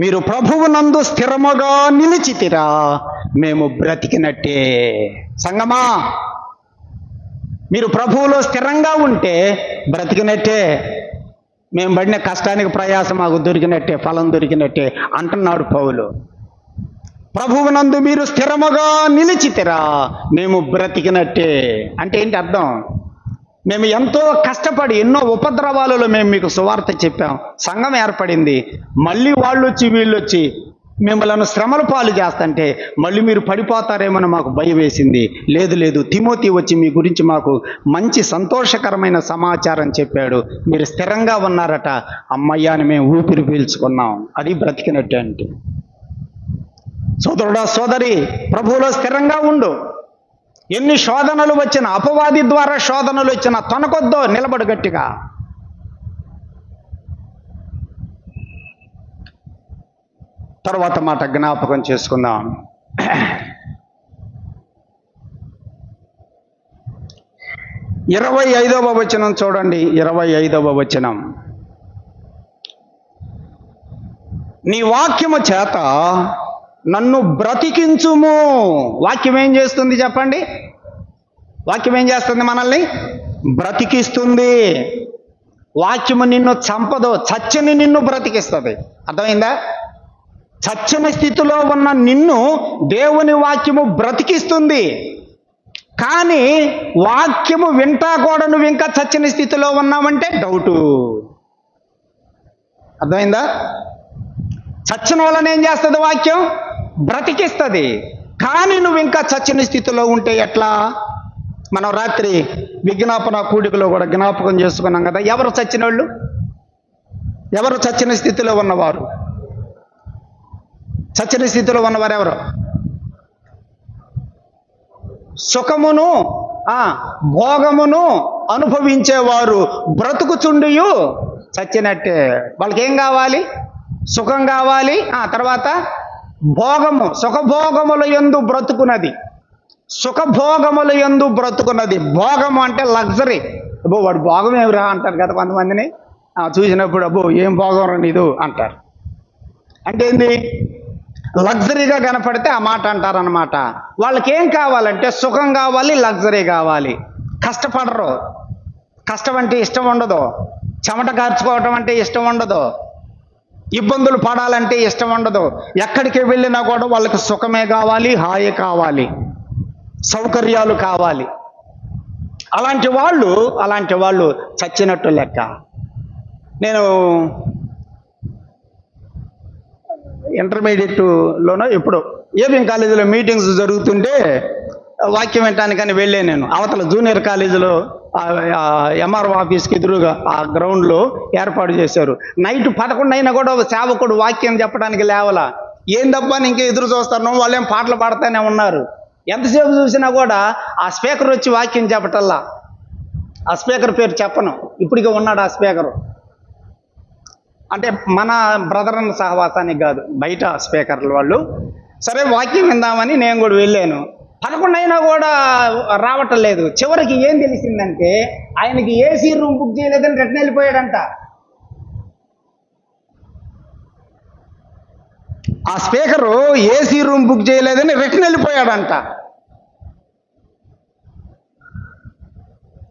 మీరు ప్రభువునందు స్థిరముగా నిలిచితిరా, మేము బ్రతికినట్టే. సంగమా, మీరు ప్రభువులో స్థిరంగా ఉంటే బ్రతికినట్టే. మేము పడిన కష్టానికి ప్రయాసం మాకు దొరికినట్టే, ఫలం దొరికినట్టే అంటున్నాడు పౌలు. ప్రభువునందు మీరు స్థిరముగా నిలిచితిరా, మేము బ్రతికినట్టే. అంటే ఏంటి అర్థం? మేము ఎంతో కష్టపడి ఎన్నో ఉపద్రవాలలో మేము మీకు సువార్త చెప్పాం, సంఘం ఏర్పడింది. మళ్ళీ వాళ్ళు వచ్చి వీళ్ళు వచ్చి మిమ్మల్ని శ్రమల పాలు చేస్తుంటే మళ్ళీ మీరు పడిపోతారేమని మాకు భయం వేసింది. లేదు లేదు, తిమోతి వచ్చి మీ గురించి మాకు మంచి సంతోషకరమైన సమాచారం చెప్పాడు, మీరు స్థిరంగా ఉన్నారట. అమ్మయ్య అని మేము ఊపిరి పీల్చుకున్నాం. అది బ్రతికినట్టే అంటే. సోదరుడా సోదరి, ప్రభువులో స్థిరంగా ఉండు. ఎన్ని శోధనలు వచ్చినా, అపవాది ద్వారా శోధనలు వచ్చినా తొనకొద్దో, నిలబడు గట్టిగా. తర్వాత మాట జ్ఞాపకం చేసుకుందాం. 25వ వచనం చూడండి, 25వ వచనం. నీ వాక్యము చేత నన్ను బ్రతికించుము. వాక్యం ఏం చేస్తుంది చెప్పండి? వాక్యం ఏం చేస్తుంది? మనల్ని బ్రతికిస్తుంది. వాక్యము నిన్ను చంపదు, చచ్చని నిన్ను బ్రతికిస్తుంది. అర్థమైందా? చచ్చని స్థితిలో ఉన్న నిన్ను దేవుని వాక్యము బ్రతికిస్తుంది. కానీ వాక్యము వింటా కూడా నువ్వు ఇంకా చచ్చని స్థితిలో ఉన్నావంటే డౌటు. అర్థమైందా? చచ్చిన వాళ్ళని ఏం చేస్తుంది? వాక్యం బ్రతికిస్తుంది. కానీ నువ్వు ఇంకా చచ్చని స్థితిలో ఉంటే ఎట్లా? మనం రాత్రి విజ్ఞాపన కూడికలో కూడా జ్ఞాపకం చేసుకున్నాం కదా. ఎవరు చచ్చిన వాళ్ళు? ఎవరు చచ్చిన స్థితిలో ఉన్నవారు? చచ్చిన స్థితిలో ఉన్నవారు ఎవరు? సుఖమును భోగమును అనుభవించేవారు బ్రతుకుచుండియు చచ్చినట్టే. వాళ్ళకి ఏం కావాలి? సుఖం కావాలి. తర్వాత భోగము, సుఖభోగముల యందు బ్రతుకున్నది. సుఖభోగముల యందు బ్రతుకున్నది. భోగము అంటే లగ్జరీ. అబ్బో వాడు భోగం ఏమిరా అంటారు కదా కొంతమందిని చూసినప్పుడు. అబ్బో ఏం భోగం రా నీదు అంటారు. అంటే ఏంది? లగ్జరీగా కనపడితే ఆ మాట అంటారనమాట. వాళ్ళకి ఏం కావాలంటే సుఖం కావాలి, లగ్జరీ కావాలి. కష్టపడరు. కష్టం అంటే ఇష్టం ఉండదు. చెమట కార్చుకోవటం అంటే ఇష్టం ఉండదు. ఇబ్బందులు పడాలంటే ఇష్టం ఉండదు. ఎక్కడికి వెళ్ళినా కూడా వాళ్ళకి సుఖమే కావాలి, హాయి కావాలి, సౌకర్యాలు కావాలి. అలాంటి వాళ్ళు చచ్చినట్టు లెక్క. నేను ఇంటర్మీడియట్లోనో ఎప్పుడు ఏబిఎం కాలేజీలో మీటింగ్స్ జరుగుతుంటే వాక్యం వినటానికని వెళ్ళే నేను. అవతల జూనియర్ కాలేజీలో ఎంఆర్ఓ ఆఫీస్కి ఎదురుగా ఆ గ్రౌండ్లో ఏర్పాటు చేశారు. నైట్ 11 అయినా కూడా సేవకుడు వాక్యం చెప్పడానికి లేవలా. ఏందబ్బా ఇంకే ఎదురు చూస్తాను, వాళ్ళు ఏం పాటలు పాడుతూనే ఉన్నారు. ఎంతసేపు చూసినా కూడా ఆ స్పీకర్ వచ్చి వాక్యం చెప్పటల్లా. ఆ స్పీకర్ పేరు చెప్పను, ఇప్పటికే ఉన్నాడు ఆ స్పీకరు. అంటే మన బ్రదర్ అన్న సహవాసానికి కాదు, బయట స్పీకర్లు వాళ్ళు. సరే వాక్యం విందామని నేను కూడా వెళ్ళాను. 11 అయినా కూడా రావటం లేదు. చివరికి ఏం తెలిసిందంటే ఆయనకి ఏసీ రూమ్ బుక్ చేయలేదని రిటర్న్ వెళ్ళిపోయాడంట. ఆ స్పీకరు ఏసీ రూమ్ బుక్ చేయలేదని రిటర్న్ వెళ్ళిపోయాడంట.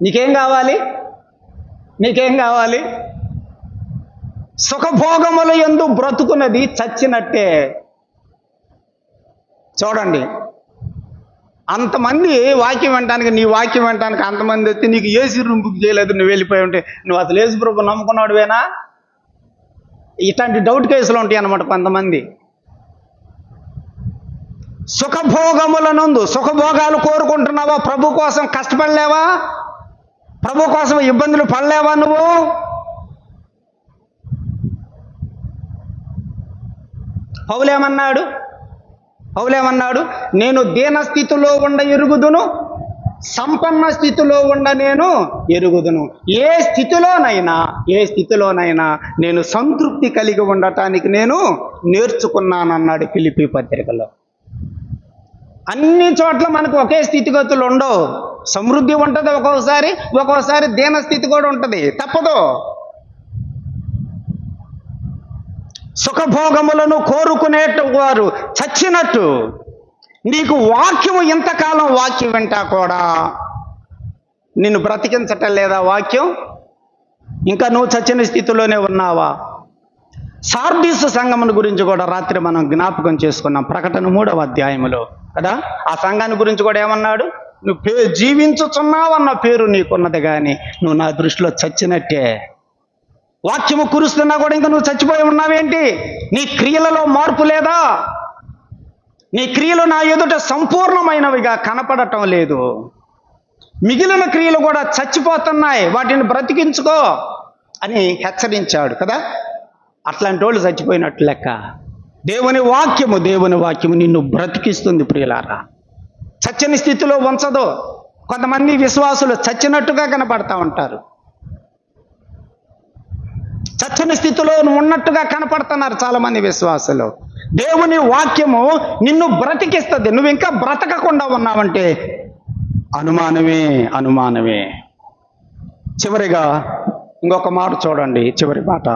నీకేం కావాలి? నీకేం కావాలి? సుఖభోగముల యందు బ్రతుకున్నది చచ్చినట్టే. చూడండి, అంతమంది వాక్యం వినడానికి, నీ వాక్యం వినడానికి అంతమంది వచ్చి నీకు ఏసీ రూమ్ బుక్ చేయలేదు, నువ్వు వెళ్ళిపోయి ఉంటే నువ్వు అసలు యేసు ప్రభు నమ్ముకున్నాడువేనా? ఇట్లాంటి డౌట్ కేసులు ఉంటాయి అన్నమాట కొంతమంది. సుఖభోగములనందు, సుఖభోగాలు కోరుకుంటున్నావా? ప్రభు కోసం కష్టపడలేవా? ప్రభు కోసం ఇబ్బందులు పడలేవా నువ్వు? పౌలేమన్నాడు? నేను దీన స్థితిలో ఉండ ఎరుగుదును, సంపన్న స్థితిలో ఉండ నేను ఎరుగుదును. ఏ స్థితిలోనైనా నేను సంతృప్తి కలిగి ఉండటానికి నేను నేర్చుకున్నానన్నాడు ఫిలిప్పీ పత్రికలో. అన్ని చోట్ల మనకు ఒకే స్థితిగతులు ఉండవు. సమృద్ధి ఉంటుంది ఒక్కోసారి దీన స్థితి కూడా ఉంటుంది, తప్పదు. సుఖభోగములను కోరుకునేవారు చచ్చినట్టు. నీకు వాక్యము ఇంతకాలం వాక్యం వింటా కూడా నిన్ను బ్రతికించటం లేదా వాక్యం? ఇంకా నువ్వు చచ్చిన స్థితిలోనే ఉన్నావా? సార్దీసు సంఘమును గురించి కూడా రాత్రి మనం జ్ఞాపకం చేసుకున్నాం, ప్రకటన 3వ అధ్యాయములో కదా. ఆ సంఘాన్ని గురించి కూడా ఏమన్నాడు? నువ్వు జీవించుచున్నావన్న పేరు నీకున్నది, కానీ నువ్వు నా దృష్టిలో చచ్చినట్టే. వాక్యము కురుస్తున్నా కూడా ఇంకా నువ్వు చచ్చిపోయి ఉన్నావేంటి? నీ క్రియలలో మార్పు లేదా? నీ క్రియలు నా ఎదుట సంపూర్ణమైనవిగా కనపడటం లేదు. మిగిలిన క్రియలు కూడా చచ్చిపోతున్నాయి, వాటిని బ్రతికించుకో అని హెచ్చరించాడు కదా. అట్లాంటి వాళ్ళు చచ్చిపోయినట్లు లెక్క. దేవుని వాక్యము నిన్ను బ్రతికిస్తుంది ప్రియులారా, చచ్చని స్థితిలో ఉంచదు. కొంతమంది విశ్వాసులు చచ్చినట్టుగా కనపడతా ఉంటారు, చచ్చని స్థితిలో ఉన్నట్టుగా కనపడుతున్నారు చాలా మంది విశ్వాసులు. దేవుని వాక్యము నిన్ను బ్రతికిస్తుంది. నువ్వు ఇంకా బ్రతకకుండా ఉన్నావంటే అనుమానమే. చివరిగా ఇంకొక మాట చూడండి, చివరి మాట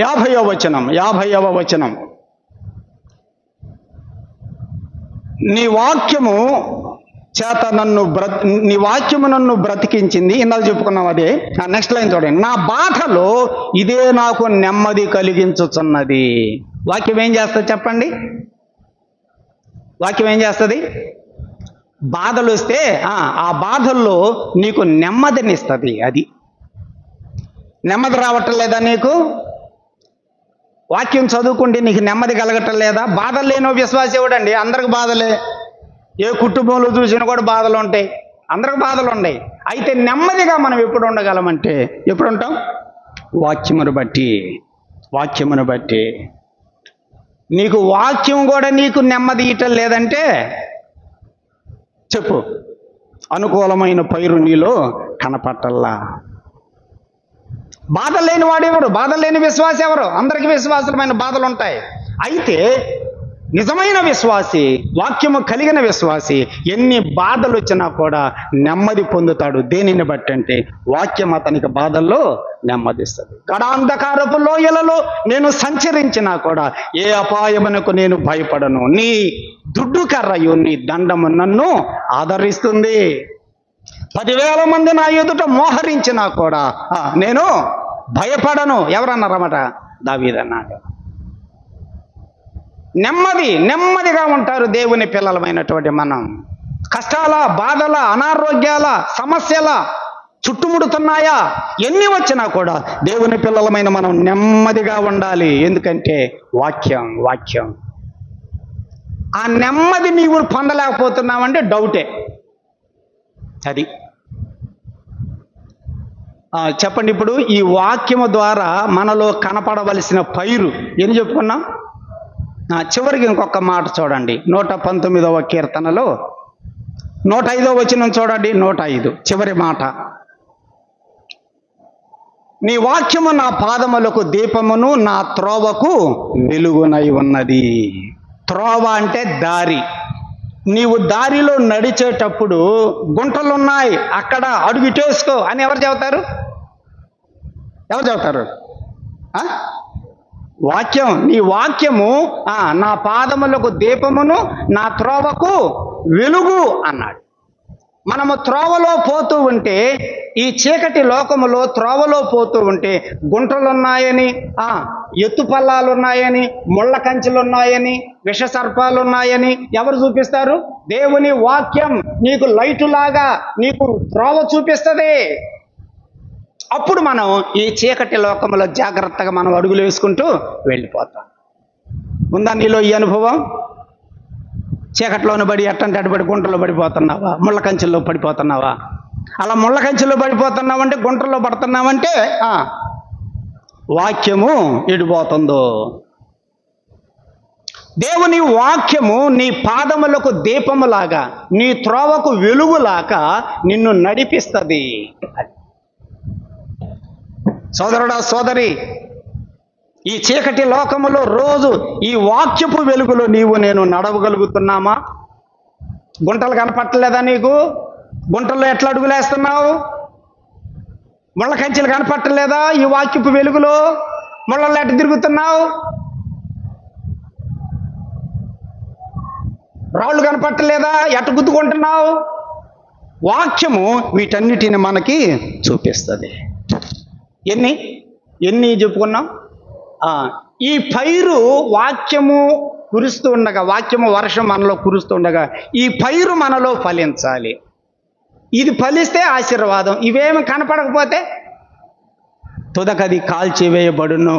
50వ వచనం. నీ వాక్యము నన్ను బ్రతికించింది. ఇందాక చెప్పుకున్నాం అదే. నెక్స్ట్ లైన్ చూడండి. నా బాధలో ఇదే నాకు నెమ్మది కలిగించుచున్నది. వాక్యం ఏం చేస్తుంది చెప్పండి? వాక్యం ఏం చేస్తుంది? బాధలు వస్తే ఆ బాధల్లో నీకు నెమ్మదినిస్తుంది. అది నెమ్మది రావటం లేదా నీకు? వాక్యం చదువుకుంటే నీకు నెమ్మది కలగటం లేదా? బాధలు లేనో విశ్వాసం ఎవడండి? అందరికి బాధలే. ఏ కుటుంబంలో చూసినా కూడా బాధలు ఉంటాయి, అందరికి బాధలు ఉన్నాయి. అయితే నెమ్మదిగా మనం ఎప్పుడు ఉండగలమంటే ఎప్పుడు ఉంటాం? వాక్యమును బట్టి. నీకు వాక్యం కూడా నీకు నెమ్మది ఇయటం లేదంటే చెప్పు, అనుకూలమైన పైరు నీలో కనపట్టల్లా. బాధలు లేని వాడెవడు? బాధలు లేని విశ్వాసి ఎవరు? అందరికీ విశ్వాసమైన బాధలు ఉంటాయి. అయితే నిజమైన విశ్వాసి, వాక్యము కలిగిన విశ్వాసి ఎన్ని బాధలు వచ్చినా కూడా నెమ్మది పొందుతాడు. దేనిని బట్టి అంటే వాక్యం అతనికి బాధల్లో నెమ్మదిస్తుంది. గడాంధకారపు లోయలలో నేను సంచరించినా కూడా ఏ అపాయమునకు నేను భయపడను. నీ దుడ్డు కర్రయు నీ దండము నన్ను ఆదరిస్తుంది. 10,000 మంది నా ఎదుట మోహరించినా కూడా నేను భయపడను. ఎవరన్నారన్నమాట? దావీదన్నాడు. నెమ్మదిగా ఉంటారు దేవుని పిల్లలమైనటువంటి మనం. కష్టాల, బాధల, అనారోగ్యాల, సమస్యల చుట్టుముడుతున్నాయా? ఎన్ని వచ్చినా కూడా దేవుని పిల్లలమైన మనం నెమ్మదిగా ఉండాలి. ఎందుకంటే వాక్యం. ఆ నెమ్మది నీవు పొందలేకపోతున్నావంటే డౌటే. అది చెప్పండి. ఇప్పుడు ఈ వాక్యము ద్వారా మనలో కనపడవలసిన పైరు ఏం చెప్పుకున్నాం? చివరికి ఇంకొక మాట చూడండి, 119వ కీర్తనలో 105వ వచనం చూడండి. 105 చివరి మాట. నీ వాక్యము నా పాదములకు దీపమును, నా త్రోవకు వెలుగునై ఉన్నది. త్రోవ అంటే దారి. నీవు దారిలో నడిచేటప్పుడు గుంటలున్నాయి, అక్కడ అడుగు ఇటేసుకో అని ఎవరు చెబుతారు? ఎవరు చెబుతారు? వాక్యం. నీ వాక్యము నా పాదములకు దీపమును, నా త్రోవకు వెలుగు అన్నాడు. మనము త్రోవలో పోతూ ఉంటే, ఈ చీకటి లోకములో త్రోవలో పోతూ ఉంటే గుంటలున్నాయని, ఎత్తుపల్లాలున్నాయని, ముళ్ళ కంచెలున్నాయని, విష సర్పాలున్నాయని ఎవరు చూపిస్తారు? దేవుని వాక్యం నీకు లైటులాగా నీకు త్రోవ చూపిస్తుంది. అప్పుడు మనం ఈ చీకటి లోకములో జాగ్రత్తగా మనం అడుగులు వేసుకుంటూ వెళ్ళిపోతాం. ఉందా నీలో ఈ అనుభవం? చీకట్లోని పడి ఎట్టంటే అటుబడి గుంటలో పడిపోతున్నావా? ముళ్ళ కంచెల్లో పడిపోతున్నావా? అలా ముళ్ళ కంచెల్లో పడిపోతున్నావంటే, గుంటల్లో పడుతున్నావంటే వాక్యము ఎడిపోతుందో. దేవుని వాక్యము నీ పాదములకు దీపములాగా, నీ త్రోవకు వెలుగులాగా నిన్ను నడిపిస్తుంది. సోదరుడా, సోదరి, ఈ చీకటి లోకములో రోజు ఈ వాక్యపు వెలుగులో నీవు నేను నడవగలుగుతున్నామా? గుంటలు కనపట్టలేదా నీకు? గుంటల్లో ఎట్లా అడుగులేస్తున్నావు? ముళ్ళ కంచెలు కనపట్టలేదా ఈ వాక్యపు వెలుగులో? ముళ్ళల్లో ఎట్ట తిరుగుతున్నావు? రాళ్ళు కనపట్టలేదా? ఎట్ట గుద్దుకుంటున్నావు? వాక్యము వీటన్నిటిని మనకి చూపిస్తుంది. ఎన్ని చెప్పుకున్నాం? ఈ పైరు వాక్యము కురుస్తూ ఉండగా, వాక్యము వర్షం మనలో కురుస్తూ ఉండగా ఈ పైరు మనలో ఫలించాలి. ఇది ఫలిస్తే ఆశీర్వాదం. ఇవేమి కనపడకపోతే తుదకది కాల్చివేయబడును.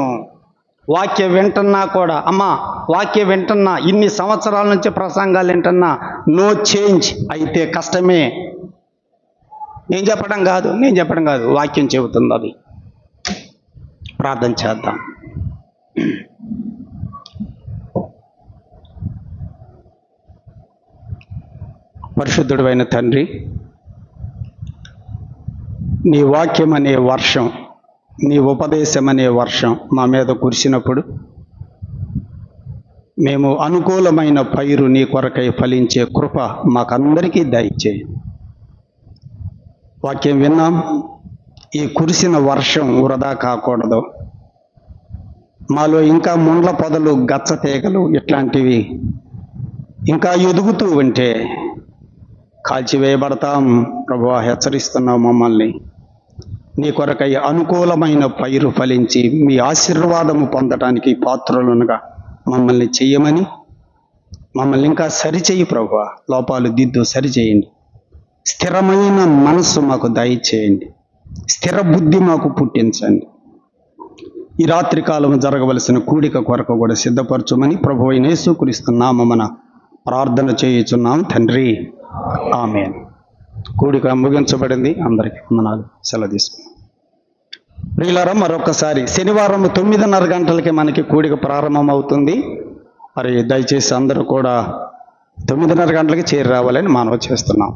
వాక్యం వింటున్నా కూడా, అమ్మా వాక్యం వింటున్నా, ఇన్ని సంవత్సరాల నుంచి ప్రసంగాలు వింటున్నా, నో చేంజ్ అయితే కష్టమే. నేను చెప్పడం కాదు, వాక్యం చెబుతుంది అది. ప్రార్థన చేద్దాం. పరిశుద్ధుడైన తండ్రి, నీ వాక్యం అనే వర్షం, నీ ఉపదేశం అనే వర్షం మా మీద కురిసినప్పుడు మేము అనుకూలమైన పైరు నీ కొరకై ఫలించే కృప మాకందరికీ దయచేయి. వాక్యం విన్నాం, ఈ కురిసిన వర్షం వృధా కాకూడదు. మాలో ఇంకా ముండ్ల పొదలు, గచ్చ తీగలు ఇట్లాంటివి ఇంకా ఎదుగుతూ ఉంటే కాల్చివేయబడతాం. ప్రభువా, హెచ్చరిస్తున్నావు మమ్మల్ని. నీ కొరకై అనుకూలమైన పైరు ఫలించి మీ ఆశీర్వాదము పొందటానికి పాత్రులనుగా మమ్మల్ని చెయ్యమని, మమ్మల్ని ఇంకా సరిచేయి ప్రభువా. లోపాలు దిద్దు సరిచేయండి. స్థిరమైన మనస్సు మాకు దయచేయండి. స్థిర బుద్ధి మాకు పుట్టించండి. ఈ రాత్రి కాలం జరగవలసిన కూడిక కొరకు కూడా సిద్ధపరచుమని ప్రభువైన యేసుక్రీస్తు నామమున ప్రార్థన చేయుచున్నాం తండ్రి. ఆమేన్. కూడిక ముగించబడింది. అందరికీ వందనాలు. సెలవు తీసుకున్నాం. ప్రియులారా, మరొకసారి శనివారం 9:30 గంటలకి మనకి కూడిక ప్రారంభం అవుతుంది. మరి దయచేసి అందరూ కూడా 9:30 గంటలకి చేరి రావాలని మనవి చేస్తున్నాం.